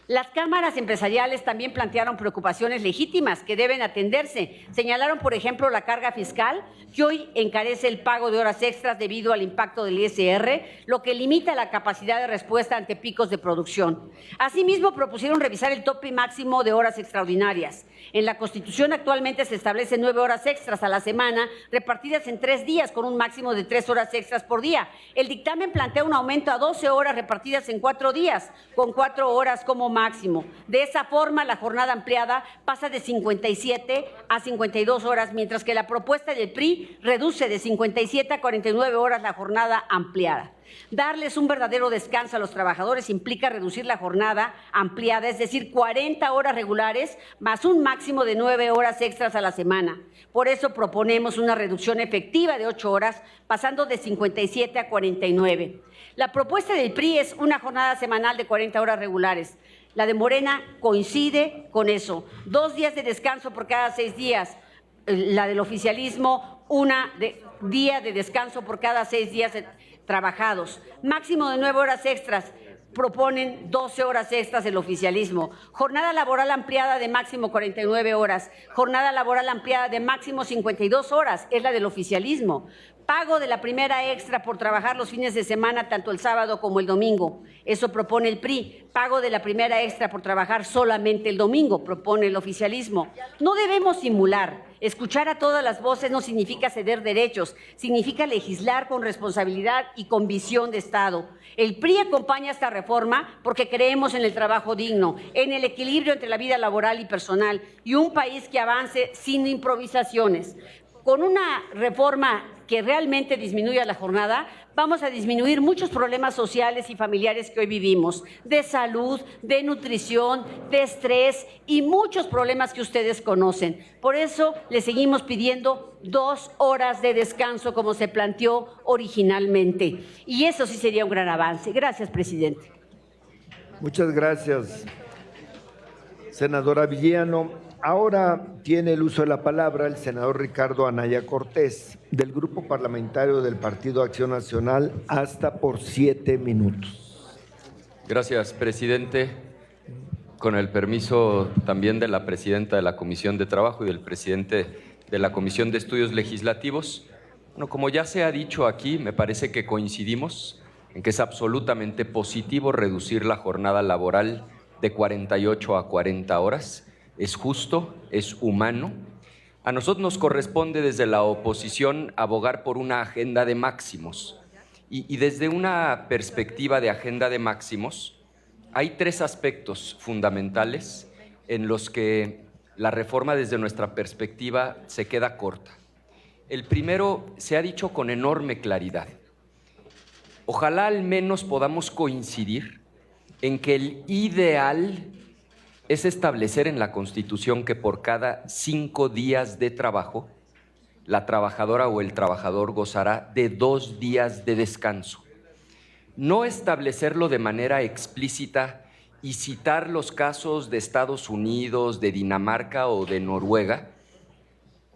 Las cámaras empresariales también plantearon preocupaciones legítimas que deben atenderse. Señalaron, por ejemplo, la carga fiscal, que hoy encarece el pago de horas extras debido al impacto del ISR, lo que limita la capacidad de respuesta ante picos de producción. Asimismo, propusieron revisar el tope máximo de horas extraordinarias. En la Constitución actualmente se establecen 9 horas extras a la semana, repartidas en 3 días, con un máximo de 3 horas extras por día. El dictamen plantea un aumento a 12 horas repartidas en 4 días, con 4 horas como máximo. De esa forma, la jornada ampliada pasa de 57 a 52 horas, mientras que la propuesta del PRI reduce de 57 a 49 horas la jornada ampliada. Darles un verdadero descanso a los trabajadores implica reducir la jornada ampliada, es decir, 40 horas regulares más un máximo de 9 horas extras a la semana. Por eso proponemos una reducción efectiva de 8 horas, pasando de 57 a 49. La propuesta del PRI es una jornada semanal de 40 horas regulares. La de Morena coincide con eso. 2 días de descanso por cada 6 días. La del oficialismo, día de descanso por cada 6 días trabajados. Máximo de 9 horas extras. Proponen 12 horas extras del oficialismo. Jornada laboral ampliada de máximo 49 horas. Jornada laboral ampliada de máximo 52 horas. Es la del oficialismo. pago de la primera extra por trabajar los fines de semana, tanto el sábado como el domingo. Eso propone el PRI. Pago de la primera extra por trabajar solamente el domingo, propone el oficialismo. No debemos simular. Escuchar a todas las voces no significa ceder derechos, significa legislar con responsabilidad y con visión de Estado. El PRI acompaña esta reforma porque creemos en el trabajo digno, en el equilibrio entre la vida laboral y personal y un país que avance sin improvisaciones. Con una reforma que realmente disminuya la jornada, vamos a disminuir muchos problemas sociales y familiares que hoy vivimos, de salud, de nutrición, de estrés y muchos problemas que ustedes conocen. Por eso le seguimos pidiendo 2 horas de descanso como se planteó originalmente. Y eso sí sería un gran avance. Gracias, presidente. Muchas gracias, senadora Villano. Ahora tiene el uso de la palabra el senador Ricardo Anaya Cortés, del Grupo Parlamentario del Partido Acción Nacional, hasta por 7 minutos. Gracias, presidente. Con el permiso también de la presidenta de la Comisión de Trabajo y del presidente de la Comisión de Estudios Legislativos. Bueno, como ya se ha dicho aquí, me parece que coincidimos en que es absolutamente positivo reducir la jornada laboral de 48 a 40 horas. Es justo, es humano. A nosotros nos corresponde desde la oposición abogar por una agenda de máximos. Y desde una perspectiva de agenda de máximos, hay 3 aspectos fundamentales en los que la reforma desde nuestra perspectiva se queda corta. El primero se ha dicho con enorme claridad. Ojalá al menos podamos coincidir en que el ideal es establecer en la Constitución que por cada 5 días de trabajo, la trabajadora o el trabajador gozará de 2 días de descanso. No establecerlo de manera explícita y citar los casos de Estados Unidos, de Dinamarca o de Noruega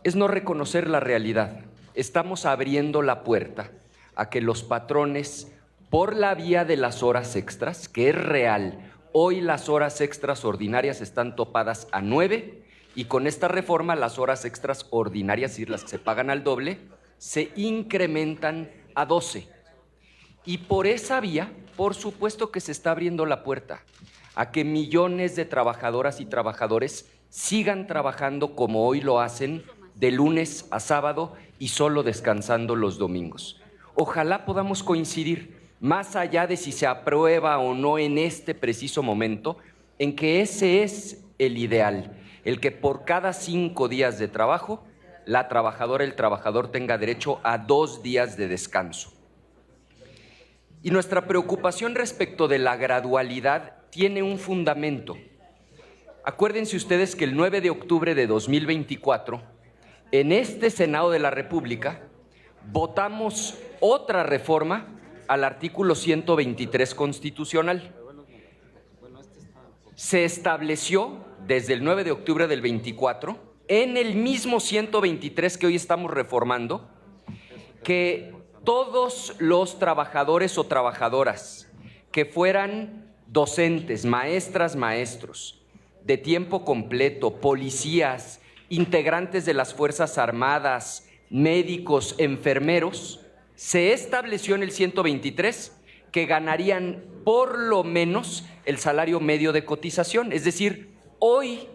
es no reconocer la realidad. Estamos abriendo la puerta a que los patrones, por la vía de las horas extras, que es real. Hoy las horas extras ordinarias están topadas a 9 y con esta reforma las horas extras ordinarias, y las que se pagan al doble, se incrementan a 12. Y por esa vía, por supuesto que se está abriendo la puerta a que millones de trabajadoras y trabajadores sigan trabajando como hoy lo hacen, de lunes a sábado y solo descansando los domingos. Ojalá podamos coincidir, más allá de si se aprueba o no en este preciso momento, en que ese es el ideal, el que por cada 5 días de trabajo, la trabajadora, el trabajador tenga derecho a 2 días de descanso. Y nuestra preocupación respecto de la gradualidad tiene un fundamento. Acuérdense ustedes que el 9 de octubre de 2024, en este Senado de la República, votamos otra reforma al artículo 123 constitucional. Se estableció desde el 9 de octubre del 24, en el mismo 123 que hoy estamos reformando, que todos los trabajadores o trabajadoras que fueran docentes, maestras, maestros, de tiempo completo, policías, integrantes de las Fuerzas Armadas, médicos, enfermeros, se estableció en el 123 que ganarían por lo menos el salario medio de cotización. Es decir, hoy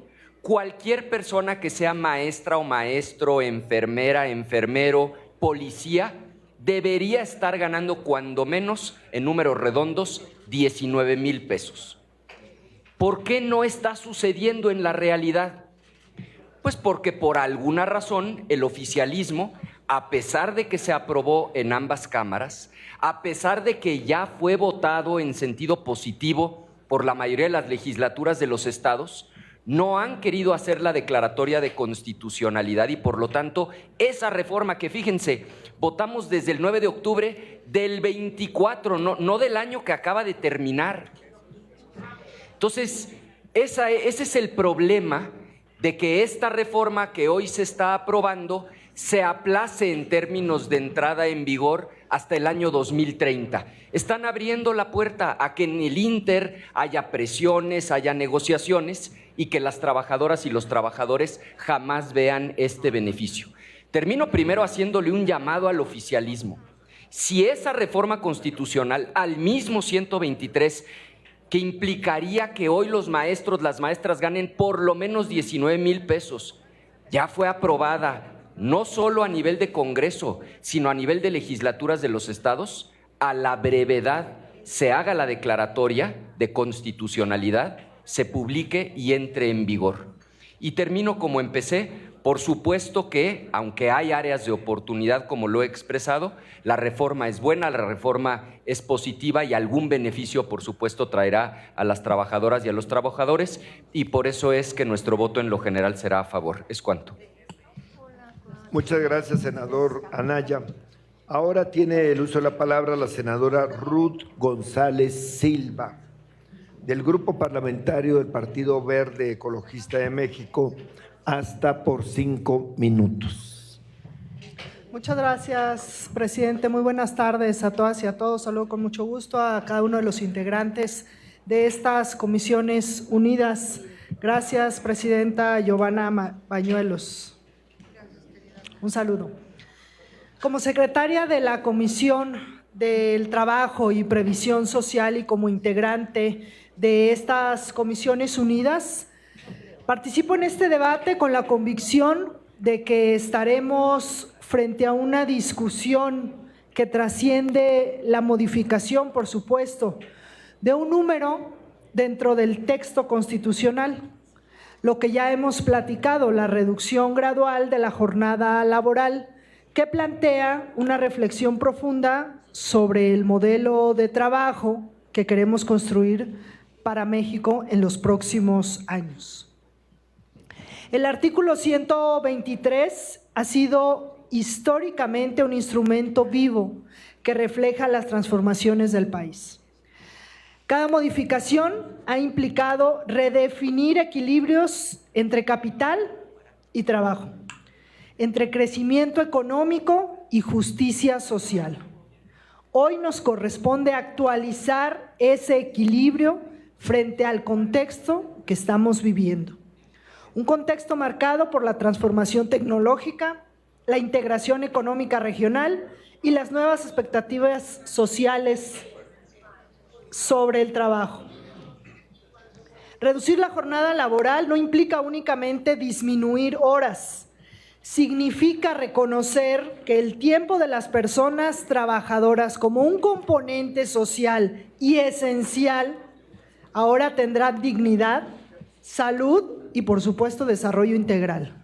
cualquier persona que sea maestra o maestro, enfermera, enfermero, policía, debería estar ganando cuando menos, en números redondos, 19,000 pesos. ¿Por qué no está sucediendo en la realidad? Pues porque por alguna razón el oficialismo, a pesar de que se aprobó en ambas cámaras, a pesar de que ya fue votado en sentido positivo por la mayoría de las legislaturas de los estados, no han querido hacer la declaratoria de constitucionalidad y por lo tanto esa reforma que, fíjense, votamos desde el 9 de octubre del 24, no del año que acaba de terminar. Entonces, ese es el problema de que esta reforma que hoy se está aprobando se aplace en términos de entrada en vigor hasta el año 2030. Están abriendo la puerta a que en el ínter haya presiones, haya negociaciones y que las trabajadoras y los trabajadores jamás vean este beneficio. Termino primero haciéndole un llamado al oficialismo. Si esa reforma constitucional al mismo 123, que implicaría que hoy los maestros, las maestras ganen por lo menos 19,000 pesos, ya fue aprobada no solo a nivel de Congreso, sino a nivel de legislaturas de los estados, a la brevedad se haga la declaratoria de constitucionalidad, se publique y entre en vigor. Y termino como empecé. Por supuesto que, aunque hay áreas de oportunidad, como lo he expresado, la reforma es buena, la reforma es positiva y algún beneficio, por supuesto, traerá a las trabajadoras y a los trabajadores, y por eso es que nuestro voto en lo general será a favor. Es cuanto. Muchas gracias, senador Anaya. Ahora tiene el uso de la palabra la senadora Ruth González Silva, del Grupo Parlamentario del Partido Verde Ecologista de México, hasta por 5 minutos. Muchas gracias, presidente. Muy buenas tardes a todas y a todos. Saludo con mucho gusto a cada uno de los integrantes de estas comisiones unidas. Gracias, presidenta Giovanna Bañuelos. Un saludo. Como secretaria de la Comisión del Trabajo y Previsión Social y como integrante de estas comisiones unidas, participo en este debate con la convicción de que estaremos frente a una discusión que trasciende la modificación, por supuesto, de un número dentro del texto constitucional. Lo que ya hemos platicado, la reducción gradual de la jornada laboral, que plantea una reflexión profunda sobre el modelo de trabajo que queremos construir para México en los próximos años. El artículo 123 ha sido históricamente un instrumento vivo que refleja las transformaciones del país. Cada modificación ha implicado redefinir equilibrios entre capital y trabajo, entre crecimiento económico y justicia social. Hoy nos corresponde actualizar ese equilibrio frente al contexto que estamos viviendo. Un contexto marcado por la transformación tecnológica, la integración económica regional y las nuevas expectativas sociales sobre el trabajo. Reducir la jornada laboral no implica únicamente disminuir horas, significa reconocer que el tiempo de las personas trabajadoras como un componente social y esencial ahora tendrá dignidad, salud y, por supuesto, desarrollo integral.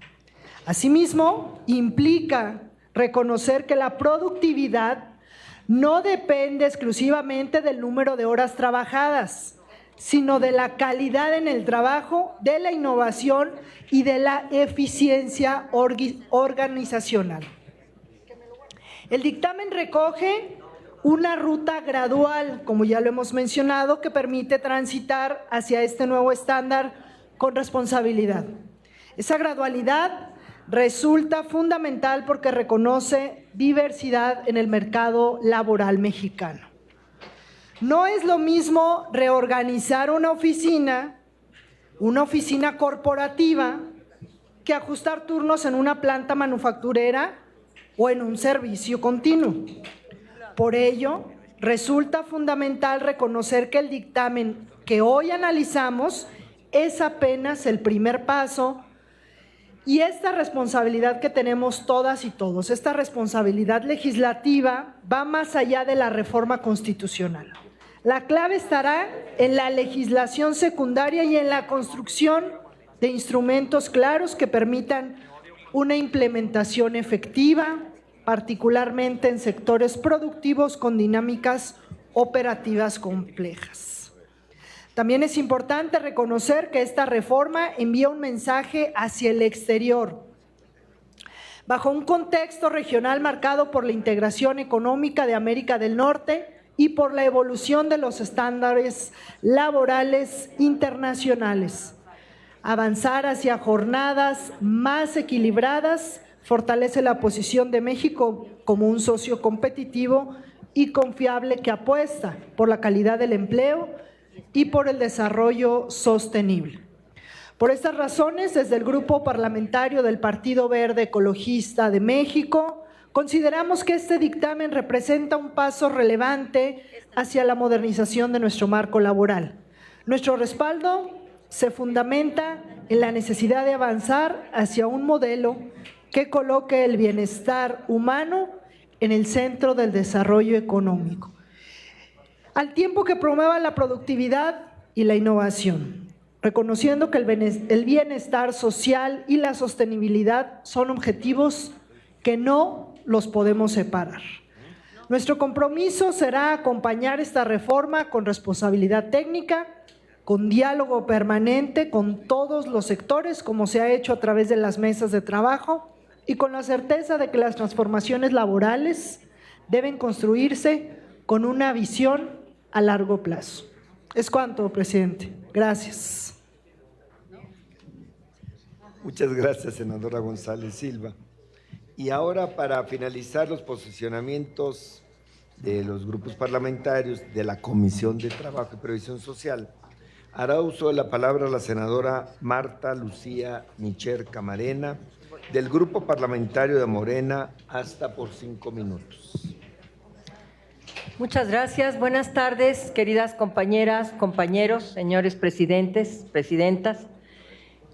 Asimismo, implica reconocer que la productividad no depende exclusivamente del número de horas trabajadas, sino de la calidad en el trabajo, de la innovación y de la eficiencia organizacional. El dictamen recoge una ruta gradual, como ya lo hemos mencionado, que permite transitar hacia este nuevo estándar con responsabilidad. Esa gradualidad resulta fundamental porque reconoce diversidad en el mercado laboral mexicano. No es lo mismo reorganizar una oficina corporativa, que ajustar turnos en una planta manufacturera o en un servicio continuo. Por ello, resulta fundamental reconocer que el dictamen que hoy analizamos es apenas el primer paso y esta responsabilidad que tenemos todas y todos, esta responsabilidad legislativa va más allá de la reforma constitucional. La clave estará en la legislación secundaria y en la construcción de instrumentos claros que permitan una implementación efectiva, particularmente en sectores productivos con dinámicas operativas complejas. También es importante reconocer que esta reforma envía un mensaje hacia el exterior. Bajo un contexto regional marcado por la integración económica de América del Norte y por la evolución de los estándares laborales internacionales. Avanzar hacia jornadas más equilibradas fortalece la posición de México como un socio competitivo y confiable que apuesta por la calidad del empleo y por el desarrollo sostenible. Por estas razones, desde el Grupo Parlamentario del Partido Verde Ecologista de México, consideramos que este dictamen representa un paso relevante hacia la modernización de nuestro marco laboral. Nuestro respaldo se fundamenta en la necesidad de avanzar hacia un modelo que coloque el bienestar humano en el centro del desarrollo económico, al tiempo que promueva la productividad y la innovación, reconociendo que el bienestar social y la sostenibilidad son objetivos que no los podemos separar. Nuestro compromiso será acompañar esta reforma con responsabilidad técnica, con diálogo permanente con todos los sectores, como se ha hecho a través de las mesas de trabajo, y con la certeza de que las transformaciones laborales deben construirse con una visión a largo plazo. Es cuanto, presidente. Gracias. Muchas gracias, senadora González Silva. Y ahora, para finalizar los posicionamientos de los grupos parlamentarios de la Comisión de Trabajo y Previsión Social, hará uso de la palabra la senadora Marta Lucía Micher Camarena, del Grupo Parlamentario de Morena, hasta por 5 minutos. Muchas gracias. Buenas tardes, queridas compañeras, compañeros, señores presidentes, presidentas.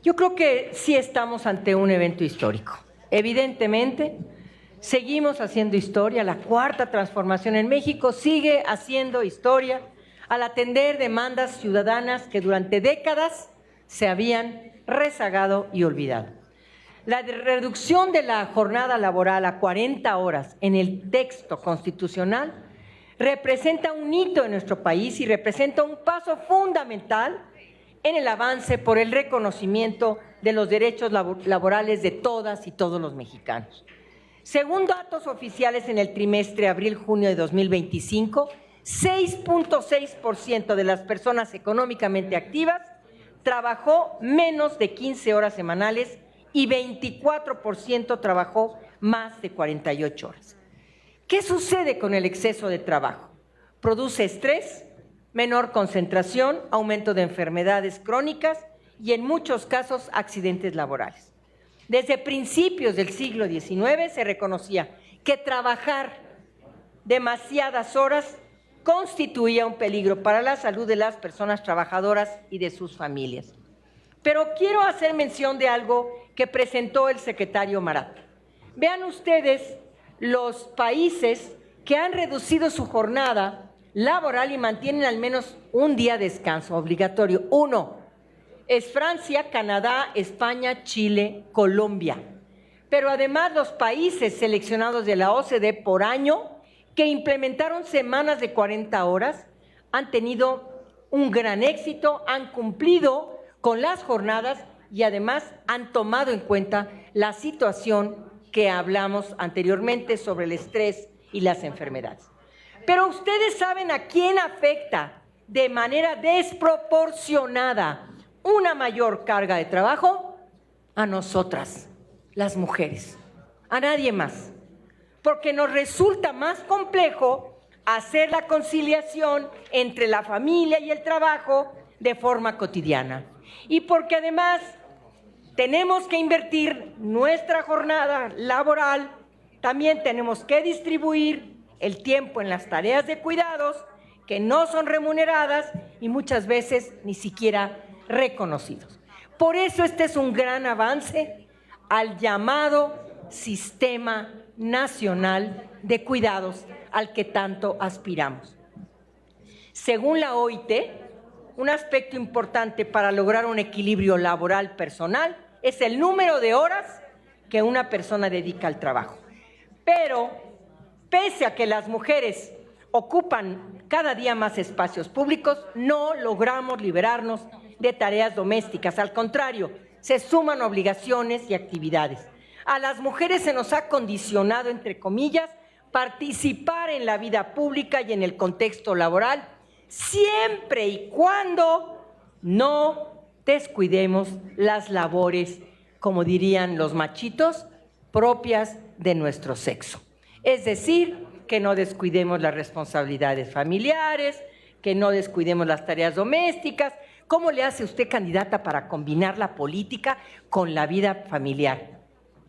Yo creo que sí estamos ante un evento histórico. Evidentemente, seguimos haciendo historia. La cuarta transformación en México sigue haciendo historia al atender demandas ciudadanas que durante décadas se habían rezagado y olvidado. La reducción de la jornada laboral a 40 horas en el texto constitucional representa un hito en nuestro país y representa un paso fundamental en el avance por el reconocimiento de los derechos laborales de todas y todos los mexicanos. Según datos oficiales en el trimestre abril-junio de 2025, 6.6% de las personas económicamente activas trabajó menos de 15 horas semanales y 24% trabajó más de 48 horas. ¿Qué sucede con el exceso de trabajo? Produce estrés, menor concentración, aumento de enfermedades crónicas y en muchos casos accidentes laborales. Desde principios del siglo XIX se reconocía que trabajar demasiadas horas constituía un peligro para la salud de las personas trabajadoras y de sus familias. Pero quiero hacer mención de algo que presentó el secretario Marat. Vean ustedes los países que han reducido su jornada laboral y mantienen al menos un día de descanso obligatorio. Uno es Francia, Canadá, España, Chile, Colombia. Pero además los países seleccionados de la OCDE por año que implementaron semanas de 40 horas han tenido un gran éxito, han cumplido con las jornadas y además han tomado en cuenta la situación que hablamos anteriormente sobre el estrés y las enfermedades. Pero ustedes saben a quién afecta de manera desproporcionada una mayor carga de trabajo. A nosotras, las mujeres, a nadie más. Porque nos resulta más complejo hacer la conciliación entre la familia y el trabajo de forma cotidiana. Y porque además tenemos que invertir nuestra jornada laboral, también tenemos que distribuir el tiempo en las tareas de cuidados que no son remuneradas y muchas veces ni siquiera reconocidos. Por eso este es un gran avance al llamado Sistema Nacional de Cuidados al que tanto aspiramos. Según la OIT, un aspecto importante para lograr un equilibrio laboral personal es el número de horas que una persona dedica al trabajo. Pero, pese a que las mujeres ocupan cada día más espacios públicos, no logramos liberarnos de tareas domésticas. Al contrario, se suman obligaciones y actividades. A las mujeres se nos ha condicionado, entre comillas, participar en la vida pública y en el contexto laboral, siempre y cuando no descuidemos las labores, como dirían los machitos, propias de nuestro sexo. Es decir, que no descuidemos las responsabilidades familiares, que no descuidemos las tareas domésticas, ¿Cómo le hace usted, candidata, para combinar la política con la vida familiar?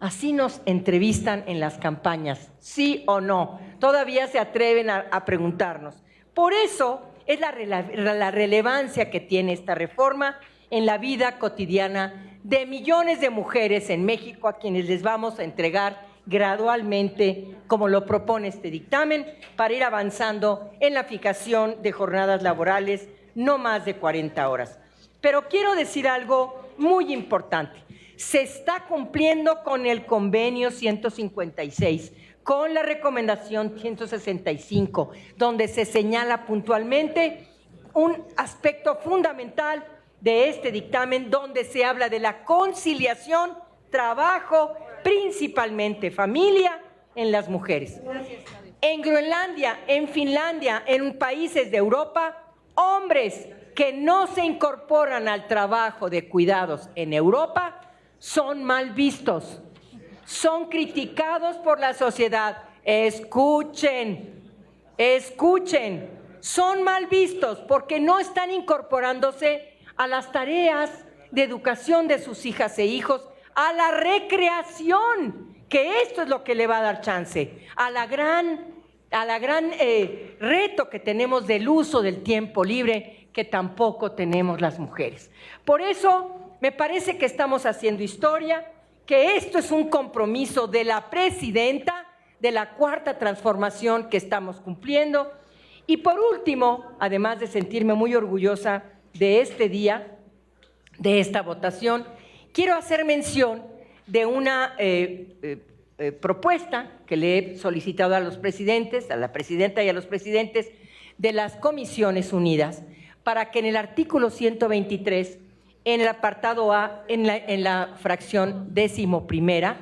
Así nos entrevistan en las campañas, ¿sí o no? Todavía se atreven a preguntarnos. Por eso es la relevancia que tiene esta reforma en la vida cotidiana de millones de mujeres en México, a quienes les vamos a entregar gradualmente, como lo propone este dictamen, para ir avanzando en la fijación de jornadas laborales no más de 40 horas. Pero quiero decir algo muy importante. Se está cumpliendo con el convenio 156, con la recomendación 165, donde se señala puntualmente un aspecto fundamental de este dictamen, donde se habla de la conciliación, trabajo, principalmente familia, en las mujeres. En Groenlandia, en Finlandia, en países de Europa, hombres que no se incorporan al trabajo de cuidados en Europa son mal vistos, son criticados por la sociedad. Escuchen, son mal vistos porque no están incorporándose a las tareas de educación de sus hijas e hijos, a la recreación, que esto es lo que le va a dar chance, a la gran reto que tenemos del uso del tiempo libre, que tampoco tenemos las mujeres. Por eso me parece que estamos haciendo historia, que esto es un compromiso de la presidenta de la Cuarta Transformación que estamos cumpliendo. Y por último, además de sentirme muy orgullosa de este día, de esta votación, quiero hacer mención de una propuesta que le he solicitado a los presidentes, a la presidenta y a los presidentes de las Comisiones Unidas, para que en el artículo 123, en el apartado A, en la fracción 11ª,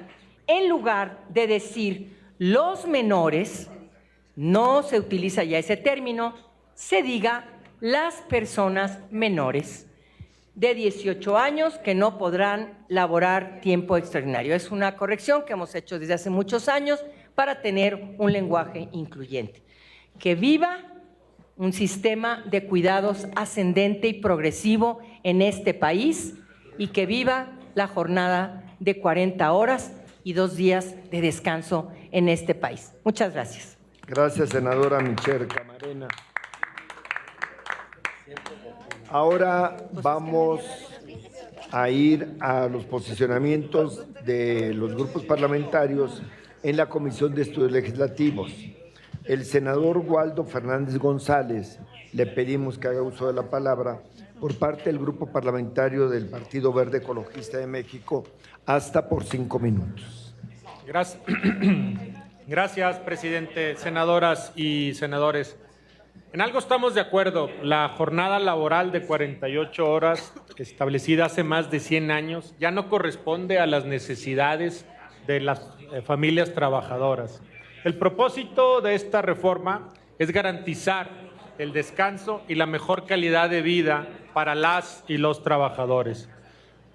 en lugar de decir los menores, no se utiliza ya ese término, se diga las personas menores de 18 años que no podrán laborar tiempo extraordinario. Es una corrección que hemos hecho desde hace muchos años para tener un lenguaje incluyente. Que viva un sistema de cuidados ascendente y progresivo en este país y que viva la jornada de 40 horas y 2 días de descanso en este país. Muchas gracias. Gracias, senadora Michelle Camarena. Ahora vamos a ir a los posicionamientos de los grupos parlamentarios en la Comisión de Estudios Legislativos. El senador Waldo Fernández González, le pedimos que haga uso de la palabra por parte del Grupo Parlamentario del Partido Verde Ecologista de México, hasta por 5 minutos. Gracias, presidente, senadoras y senadores. En algo estamos de acuerdo, la jornada laboral de 48 horas establecida hace más de 100 años ya no corresponde a las necesidades de las familias trabajadoras. El propósito de esta reforma es garantizar el descanso y la mejor calidad de vida para las y los trabajadores.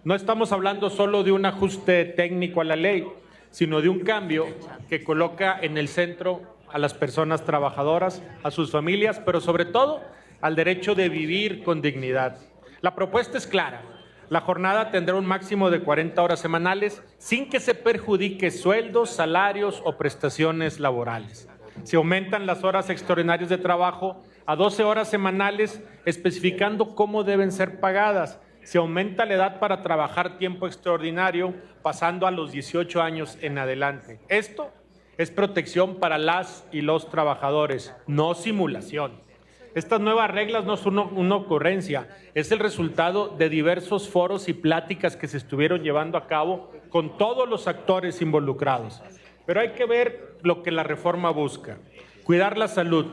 No estamos hablando solo de un ajuste técnico a la ley, sino de un cambio que coloca en el centro a las personas trabajadoras, a sus familias, pero sobre todo al derecho de vivir con dignidad. La propuesta es clara. La jornada tendrá un máximo de 40 horas semanales sin que se perjudique sueldos, salarios o prestaciones laborales. Se aumentan las horas extraordinarias de trabajo a 12 horas semanales, especificando cómo deben ser pagadas. Se aumenta la edad para trabajar tiempo extraordinario, pasando a los 18 años en adelante. Esto es protección para las y los trabajadores, no simulación. Estas nuevas reglas no son una ocurrencia, es el resultado de diversos foros y pláticas que se estuvieron llevando a cabo con todos los actores involucrados. Pero hay que ver lo que la reforma busca. Cuidar la salud.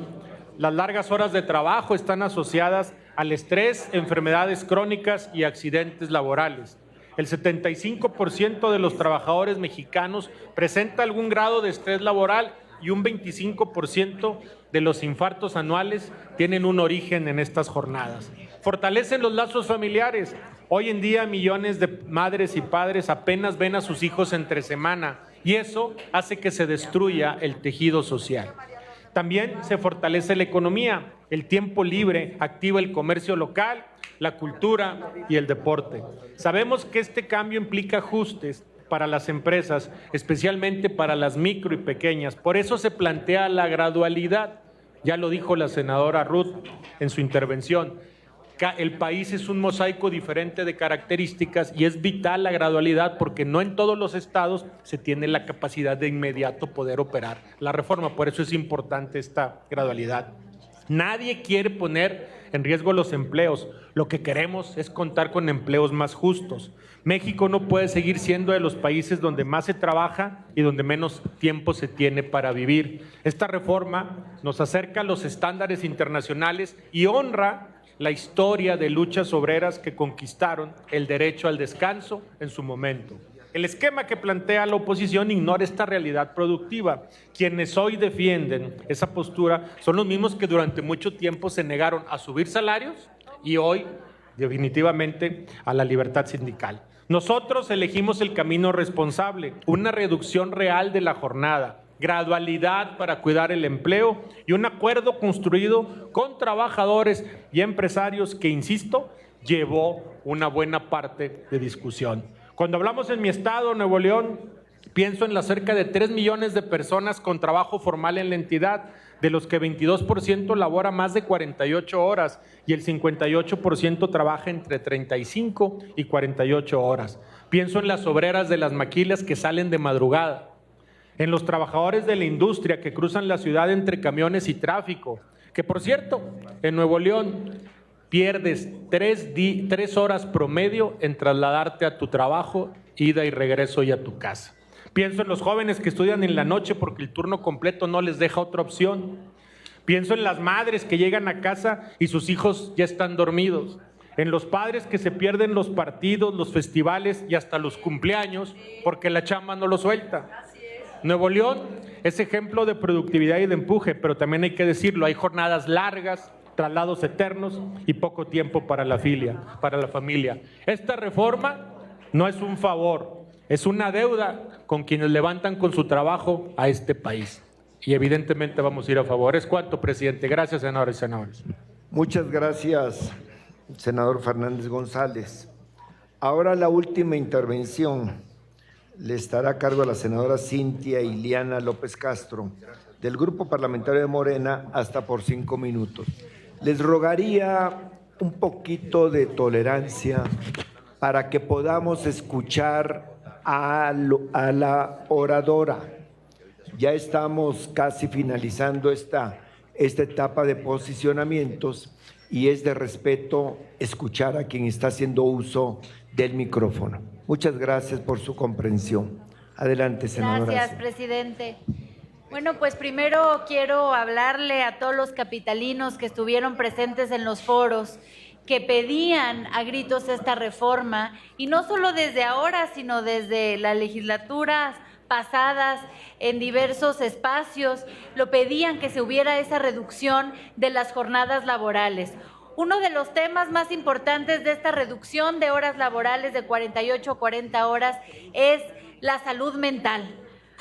Las largas horas de trabajo están asociadas al estrés, enfermedades crónicas y accidentes laborales. El 75% de los trabajadores mexicanos presenta algún grado de estrés laboral y un 25% de los infartos anuales tienen un origen en estas jornadas. Fortalecen los lazos familiares. Hoy en día millones de madres y padres apenas ven a sus hijos entre semana y eso hace que se destruya el tejido social. También se fortalece la economía. El tiempo libre activa el comercio local, la cultura y el deporte. Sabemos que este cambio implica ajustes para las empresas, especialmente para las micro y pequeñas. Por eso se plantea la gradualidad. Ya lo dijo la senadora Ruth en su intervención. El país es un mosaico diferente de características y es vital la gradualidad porque no en todos los estados se tiene la capacidad de inmediato poder operar la reforma. Por eso es importante esta gradualidad. Nadie quiere poner en riesgo los empleos. Lo que queremos es contar con empleos más justos. México no puede seguir siendo de los países donde más se trabaja y donde menos tiempo se tiene para vivir. Esta reforma nos acerca a los estándares internacionales y honra la historia de luchas obreras que conquistaron el derecho al descanso en su momento. El esquema que plantea la oposición ignora esta realidad productiva. Quienes hoy defienden esa postura son los mismos que durante mucho tiempo se negaron a subir salarios y hoy definitivamente a la libertad sindical. Nosotros elegimos el camino responsable, una reducción real de la jornada, gradualidad para cuidar el empleo y un acuerdo construido con trabajadores y empresarios que, insisto, llevó una buena parte de discusión. Cuando hablamos en mi estado, Nuevo León, pienso en las cerca de 3 millones de personas con trabajo formal en la entidad, de los que 22% labora más de 48 horas y el 58% trabaja entre 35 y 48 horas. Pienso en las obreras de las maquilas que salen de madrugada, en los trabajadores de la industria que cruzan la ciudad entre camiones y tráfico, que por cierto, en Nuevo León pierdes 3 horas promedio en trasladarte a tu trabajo, ida y regreso y a tu casa. Pienso en los jóvenes que estudian en la noche porque el turno completo no les deja otra opción. Pienso en las madres que llegan a casa y sus hijos ya están dormidos. En los padres que se pierden los partidos, los festivales y hasta los cumpleaños porque la chamba no lo suelta. Nuevo León es ejemplo de productividad y de empuje, pero también hay que decirlo, hay jornadas largas, traslados eternos y poco tiempo para la familia. Esta reforma no es un favor, es una deuda con quienes levantan con su trabajo a este país. Y evidentemente vamos a ir a favor. ¿Es cuánto, presidente? Gracias, senadores y senadoras. Muchas gracias, senador Fernández González. Ahora la última intervención le estará a cargo a la senadora Cintia Iliana López Castro, del Grupo Parlamentario de Morena, hasta por 5 minutos. Les rogaría un poquito de tolerancia para que podamos escuchar a la oradora. Ya estamos casi finalizando esta etapa de posicionamientos y es de respeto escuchar a quien está haciendo uso del micrófono. Muchas gracias por su comprensión. Adelante, senadora. Gracias, presidente. Bueno, pues primero quiero hablarle a todos los capitalinos que estuvieron presentes en los foros, que pedían a gritos esta reforma, y no solo desde ahora, sino desde las legislaturas pasadas, en diversos espacios, lo pedían que se hubiera esa reducción de las jornadas laborales. Uno de los temas más importantes de esta reducción de horas laborales de 48 a 40 horas es la salud mental.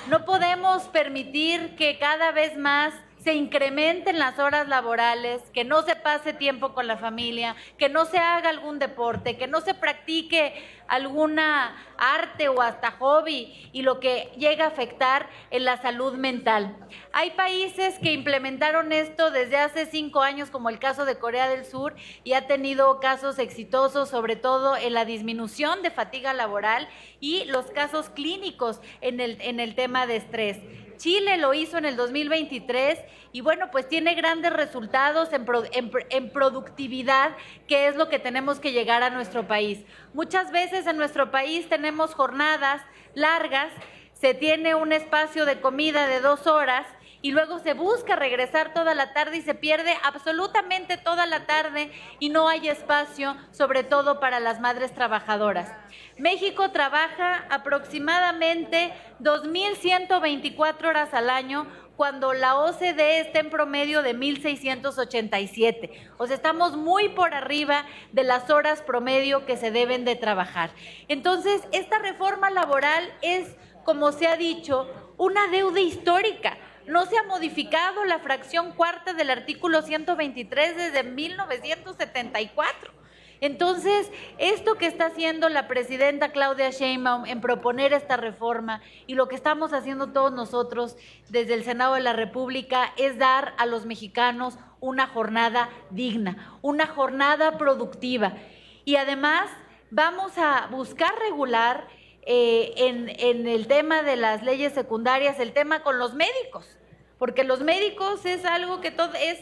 No podemos permitir que cada vez más se incrementen las horas laborales, que no se pase tiempo con la familia, que no se haga algún deporte, que no se practique alguna arte o hasta hobby, y lo que llega a afectar en la salud mental. Hay países que implementaron esto desde hace 5 años, como el caso de Corea del Sur, y ha tenido casos exitosos, sobre todo en la disminución de fatiga laboral y los casos clínicos en el tema de estrés. Chile lo hizo en el 2023 y bueno, pues tiene grandes resultados en productividad, que es lo que tenemos que llegar a nuestro país. Muchas veces en nuestro país tenemos jornadas largas, se tiene un espacio de comida de 2 horas y luego se busca regresar toda la tarde y se pierde absolutamente toda la tarde y no hay espacio, sobre todo para las madres trabajadoras. México trabaja aproximadamente 2.124 horas al año, cuando la OCDE está en promedio de 1.687. O sea, estamos muy por arriba de las horas promedio que se deben de trabajar. Entonces, esta reforma laboral es, como se ha dicho, una deuda histórica. No se ha modificado la fracción cuarta del artículo 123 desde 1974. Entonces, esto que está haciendo la presidenta Claudia Sheinbaum en proponer esta reforma y lo que estamos haciendo todos nosotros desde el Senado de la República es dar a los mexicanos una jornada digna, una jornada productiva. Y además vamos a buscar regular en el tema de las leyes secundarias, el tema con los médicos, porque los médicos es algo que es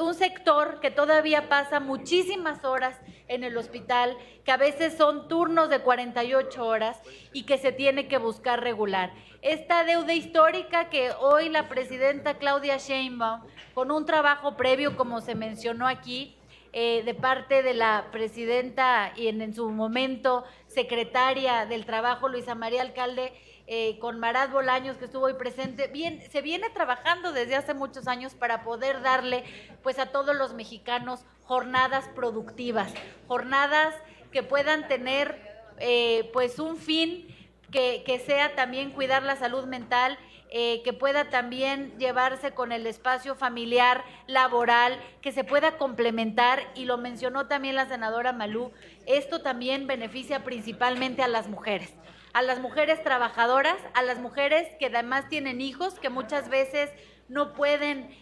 un sector que todavía pasa muchísimas horas en el hospital, que a veces son turnos de 48 horas y que se tiene que buscar regular. Esta deuda histórica que hoy la presidenta Claudia Sheinbaum, con un trabajo previo, como se mencionó aquí, de parte de la presidenta y en su momento secretaria del Trabajo, Luisa María Alcalde, con Marat Bolaños, que estuvo hoy presente, se viene trabajando desde hace muchos años para poder darle pues a todos los mexicanos jornadas productivas, jornadas que puedan tener pues un fin que sea también cuidar la salud mental, que pueda también llevarse con el espacio familiar, laboral, que se pueda complementar, y lo mencionó también la senadora Malú, esto también beneficia principalmente a las mujeres trabajadoras, a las mujeres que además tienen hijos, que muchas veces no pueden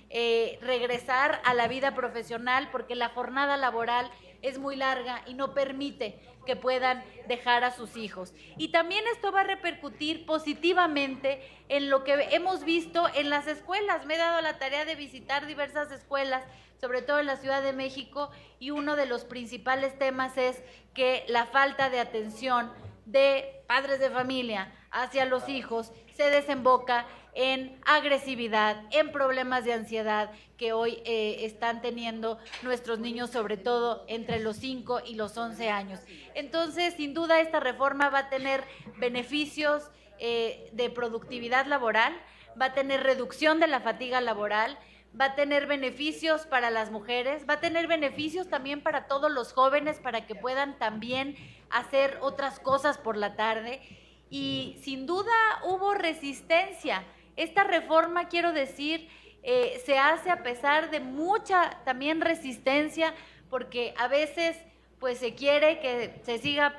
regresar a la vida profesional porque la jornada laboral es muy larga y no permite que puedan dejar a sus hijos. Y también esto va a repercutir positivamente en lo que hemos visto en las escuelas. Me he dado la tarea de visitar diversas escuelas, sobre todo en la Ciudad de México, y uno de los principales temas es que la falta de atención de padres de familia hacia los hijos se desemboca en agresividad, en problemas de ansiedad que hoy están teniendo nuestros niños, sobre todo entre los 5 y los 11 años. Entonces, sin duda, esta reforma va a tener beneficios de productividad laboral, va a tener reducción de la fatiga laboral, va a tener beneficios para las mujeres, va a tener beneficios también para todos los jóvenes, para que puedan también hacer otras cosas por la tarde. Y sin duda hubo resistencia. Esta reforma, quiero decir, se hace a pesar de mucha también resistencia, porque a veces pues se quiere que se siga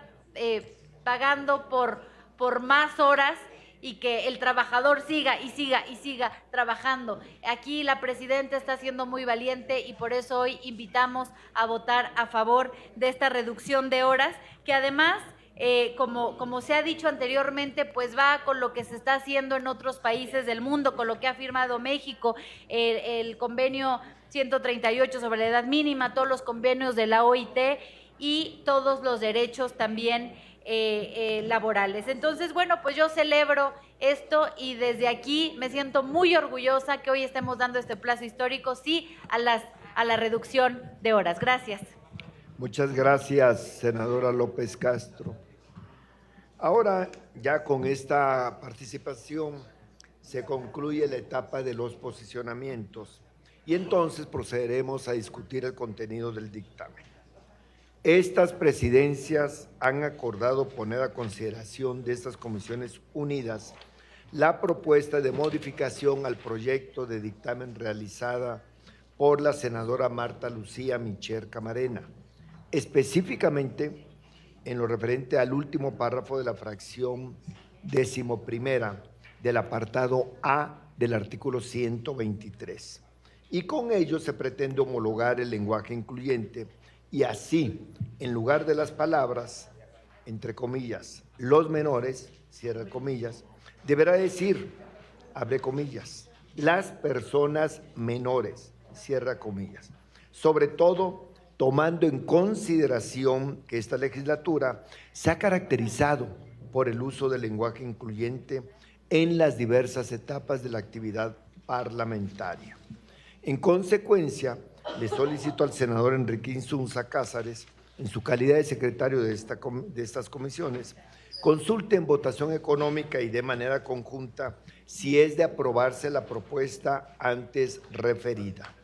pagando por más horas y que el trabajador siga trabajando. Aquí la presidenta está siendo muy valiente y por eso hoy invitamos a votar a favor de esta reducción de horas, que además, como se ha dicho anteriormente, pues va con lo que se está haciendo en otros países del mundo, con lo que ha firmado México, el convenio 138 sobre la edad mínima, todos los convenios de la OIT y todos los derechos también laborales. Entonces, bueno, pues yo celebro esto y desde aquí me siento muy orgullosa que hoy estemos dando este plazo histórico, sí, a la reducción de horas. Gracias. Muchas gracias, senadora López Castro. Ahora, ya con esta participación, se concluye la etapa de los posicionamientos y entonces procederemos a discutir el contenido del dictamen. Estas presidencias han acordado poner a consideración de estas comisiones unidas la propuesta de modificación al proyecto de dictamen realizada por la senadora Marta Lucía Micher Camarena, específicamente en lo referente al último párrafo de la fracción 11ª del apartado A del artículo 123. Y con ello se pretende homologar el lenguaje incluyente y así, en lugar de las palabras, entre comillas, los menores, cierra comillas, deberá decir, abre comillas, las personas menores, cierra comillas. Sobre todo, tomando en consideración que esta legislatura se ha caracterizado por el uso del lenguaje incluyente en las diversas etapas de la actividad parlamentaria. En consecuencia, le solicito al senador Enrique Insunza Cázares, en su calidad de secretario de estas comisiones, consulte en votación económica y de manera conjunta si es de aprobarse la propuesta antes referida.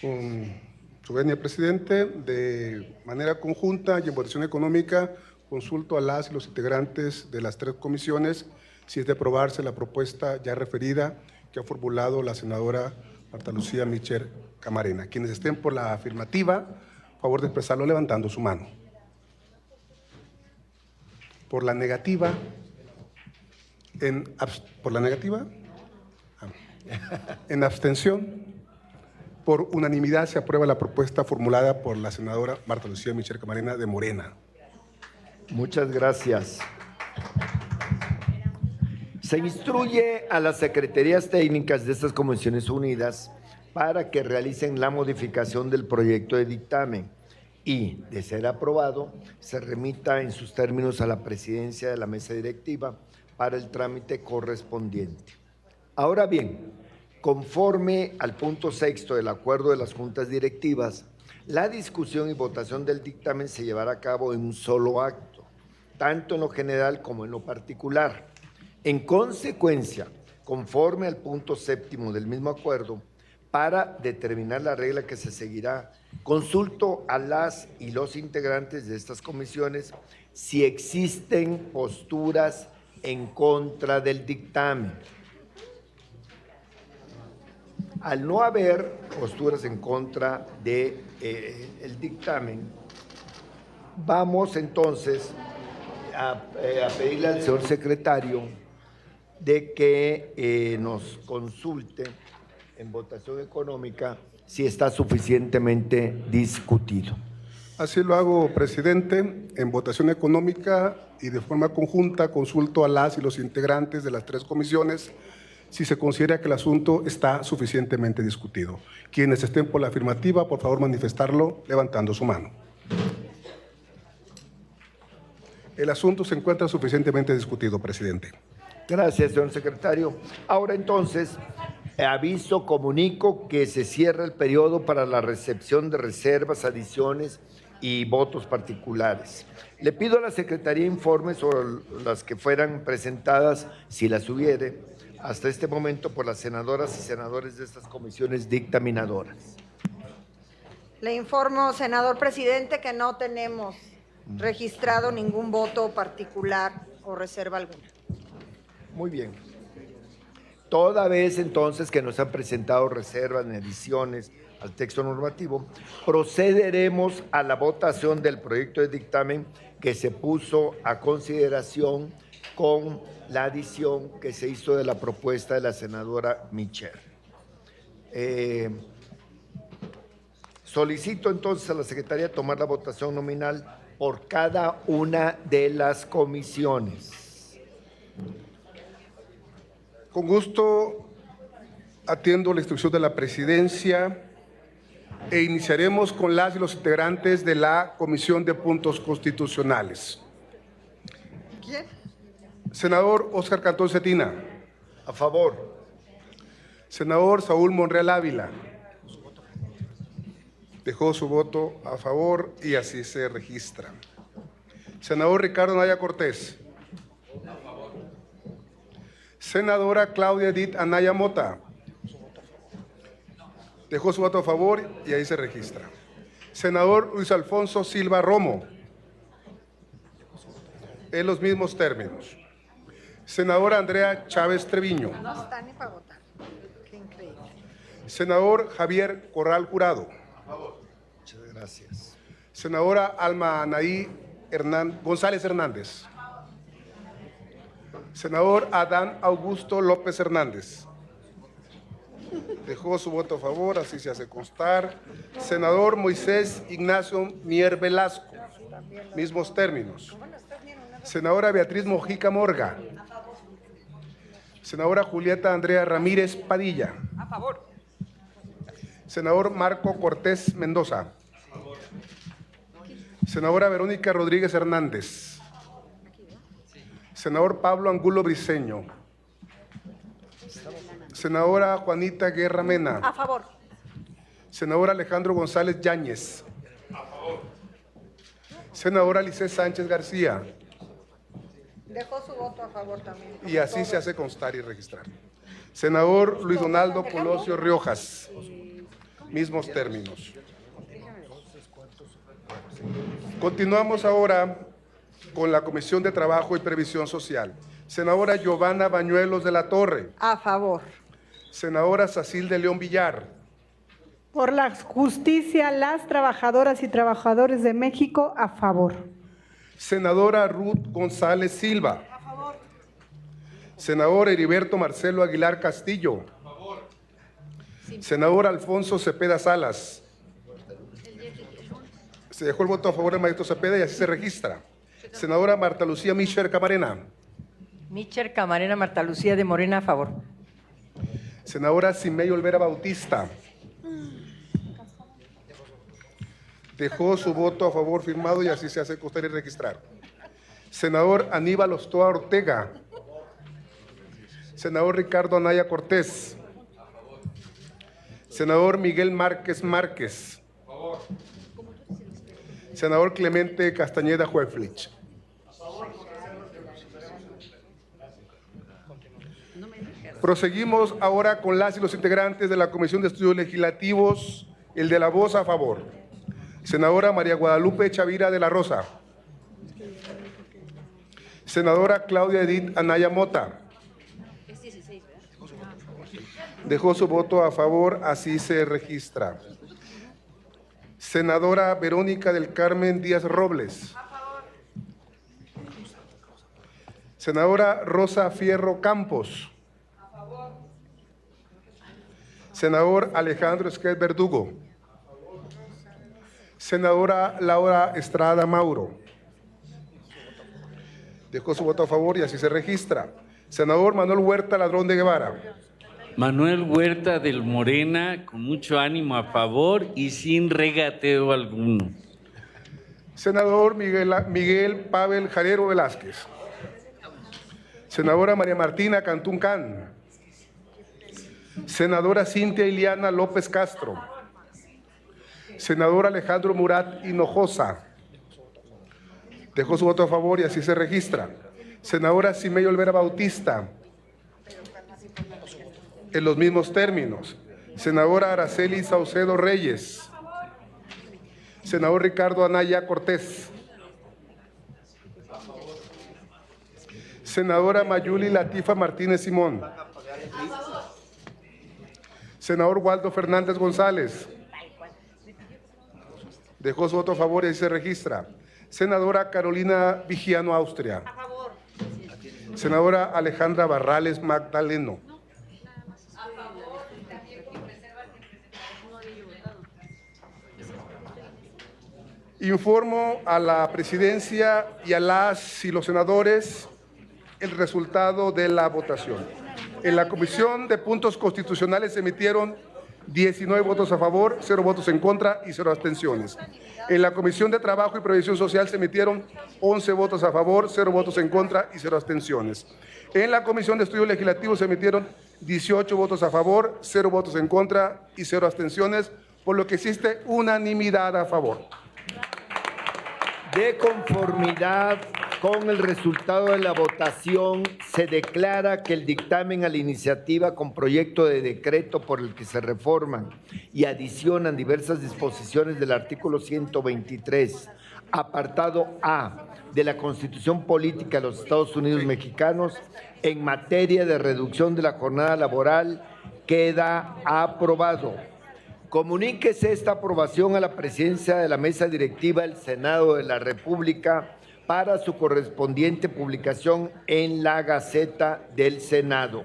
Con su venia, presidente, de manera conjunta y en votación económica, consulto a las y los integrantes de las tres comisiones si es de aprobarse la propuesta ya referida que ha formulado la senadora Marta Lucía Micher Camarena. Quienes estén por la afirmativa, favor de expresarlo levantando su mano. Por la negativa, en abstención, por unanimidad se aprueba la propuesta formulada por la senadora Marta Lucía Michel Camarena de Morena. Muchas gracias. Se instruye a las secretarías técnicas de estas comisiones unidas para que realicen la modificación del proyecto de dictamen y, de ser aprobado, se remita en sus términos a la presidencia de la mesa directiva para el trámite correspondiente. Ahora bien, conforme al punto 6º del acuerdo de las juntas directivas, la discusión y votación del dictamen se llevará a cabo en un solo acto, tanto en lo general como en lo particular. En consecuencia, conforme al punto 7º del mismo acuerdo, para determinar la regla que se seguirá, consulto a las y los integrantes de estas comisiones si existen posturas en contra del dictamen. Al no haber posturas en contra del dictamen, vamos entonces a pedirle al señor secretario de que nos consulte en votación económica si está suficientemente discutido. Así lo hago, presidente. En votación económica y de forma conjunta consulto a las y los integrantes de las 3 comisiones si se considera que el asunto está suficientemente discutido. Quienes estén por la afirmativa, por favor manifestarlo levantando su mano. El asunto se encuentra suficientemente discutido, presidente. Gracias, señor secretario. Ahora entonces, aviso, comunico que se cierra el periodo para la recepción de reservas, adiciones y votos particulares. Le pido a la Secretaría informe sobre las que fueran presentadas, si las hubiere, hasta este momento por las senadoras y senadores de estas comisiones dictaminadoras. Le informo, senador presidente, que no tenemos registrado ningún voto particular o reserva alguna. Muy bien. Toda vez entonces que nos han presentado reservas ni adiciones al texto normativo, procederemos a la votación del proyecto de dictamen que se puso a consideración con la adición que se hizo de la propuesta de la senadora Michel. Solicito entonces a la Secretaría tomar la votación nominal por cada una de las comisiones. Con gusto atiendo la instrucción de la presidencia e iniciaremos con las y los integrantes de la Comisión de Puntos Constitucionales. ¿Quién? Senador Óscar Cantón Cetina. A favor. Senador Saúl Monreal Ávila. Dejó su voto a favor y así se registra. Senador Ricardo Anaya Cortés. A favor. Senadora Claudia Edith Anaya Mota. Dejó su voto a favor y ahí se registra. Senador Luis Alfonso Silva Romo. En los mismos términos. Senadora Andrea Chávez Treviño. No está ni para votar. Qué increíble. Senador Javier Corral Jurado. A favor. Muchas gracias. Senadora Alma Anaí González Hernández. Senador Adán Augusto López Hernández. Dejó su voto a favor, así se hace constar. Senador Moisés Ignacio Mier Velasco. Mismos términos. Senadora Beatriz Mojica Morga. Senadora Julieta Andrea Ramírez Padilla. A favor. Senador Marco Cortés Mendoza. A favor. Senadora Verónica Rodríguez Hernández. Senador Pablo Angulo Briceño. Senadora Juanita Guerra Mena. A favor. Senador Alejandro González Yáñez. A favor. Senadora Lice Sánchez García. Dejó su voto a favor también. Y así se hace constar y registrar. Senador Luis Donaldo Colosio Riojas. Mismos términos. Continuamos ahora con la Comisión de Trabajo y Previsión Social. Senadora Giovanna Bañuelos de la Torre. A favor. Senadora Sacil de León Villar. Por la justicia, las trabajadoras y trabajadores de México, a favor. Senadora Ruth González Silva. A favor. Senador Heriberto Marcelo Aguilar Castillo. A favor. Senador Alfonso Cepeda Salas. Se dejó el voto a favor del maestro Cepeda y así se registra. Senadora Marta Lucía Micher Camarena. Micher Camarena Marta Lucía de Morena, a favor. Senadora Simei Olvera Bautista. Dejó su voto a favor firmado y así se hace constar y registrar. Senador Aníbal Ostoa Ortega. Senador Ricardo Anaya Cortés. Senador Miguel Márquez Márquez. Senador Clemente Castañeda Hueflich. Proseguimos ahora con las y los integrantes de la Comisión de Estudios Legislativos. El de la voz a favor. Senadora María Guadalupe Chavira de la Rosa. Senadora Claudia Edith Anaya Mota. Dejó su voto a favor, así se registra. Senadora Verónica del Carmen Díaz Robles. Senadora Rosa Fierro Campos. Senador Alejandro Esquet Verdugo. Senadora Laura Estrada Mauro. Dejó su voto a favor y así se registra. Senador Manuel Huerta Ladrón de Guevara. Manuel Huerta del Morena, con mucho ánimo a favor y sin regateo alguno. Senador Miguel Pavel Jarero Velázquez. Senadora María Martina Cantún Can. Senadora Cintia Iliana López Castro. Senador Alejandro Murat Hinojosa. Dejó su voto a favor y así se registra. Senadora Simei Olvera Bautista. En los mismos términos. Senadora Araceli Saucedo Reyes. Senador Ricardo Anaya Cortés. Senadora Mayuli Latifa Martínez Simón. Senador Waldo Fernández González. Dejó su voto a favor y ahí se registra. Senadora Carolina Vigiano Austria. A favor. Senadora Alejandra Barrales Magdaleno. A favor. Informo a la presidencia y a las y los senadores el resultado de la votación. En la Comisión de Puntos Constitucionales se emitieron 19 votos a favor, 0 votos en contra y 0 abstenciones. En la Comisión de Trabajo y Previsión Social se emitieron 11 votos a favor, 0 votos en contra y 0 abstenciones. En la Comisión de Estudios Legislativos se emitieron 18 votos a favor, 0 votos en contra y 0 abstenciones, por lo que existe unanimidad a favor. De conformidad con el resultado de la votación, se declara que el dictamen a la iniciativa con proyecto de decreto por el que se reforman y adicionan diversas disposiciones del artículo 123, apartado A, de la Constitución Política de los Estados Unidos Mexicanos en materia de reducción de la jornada laboral queda aprobado. Comuníquese esta aprobación a la presidencia de la mesa directiva del Senado de la República para su correspondiente publicación en la Gaceta del Senado.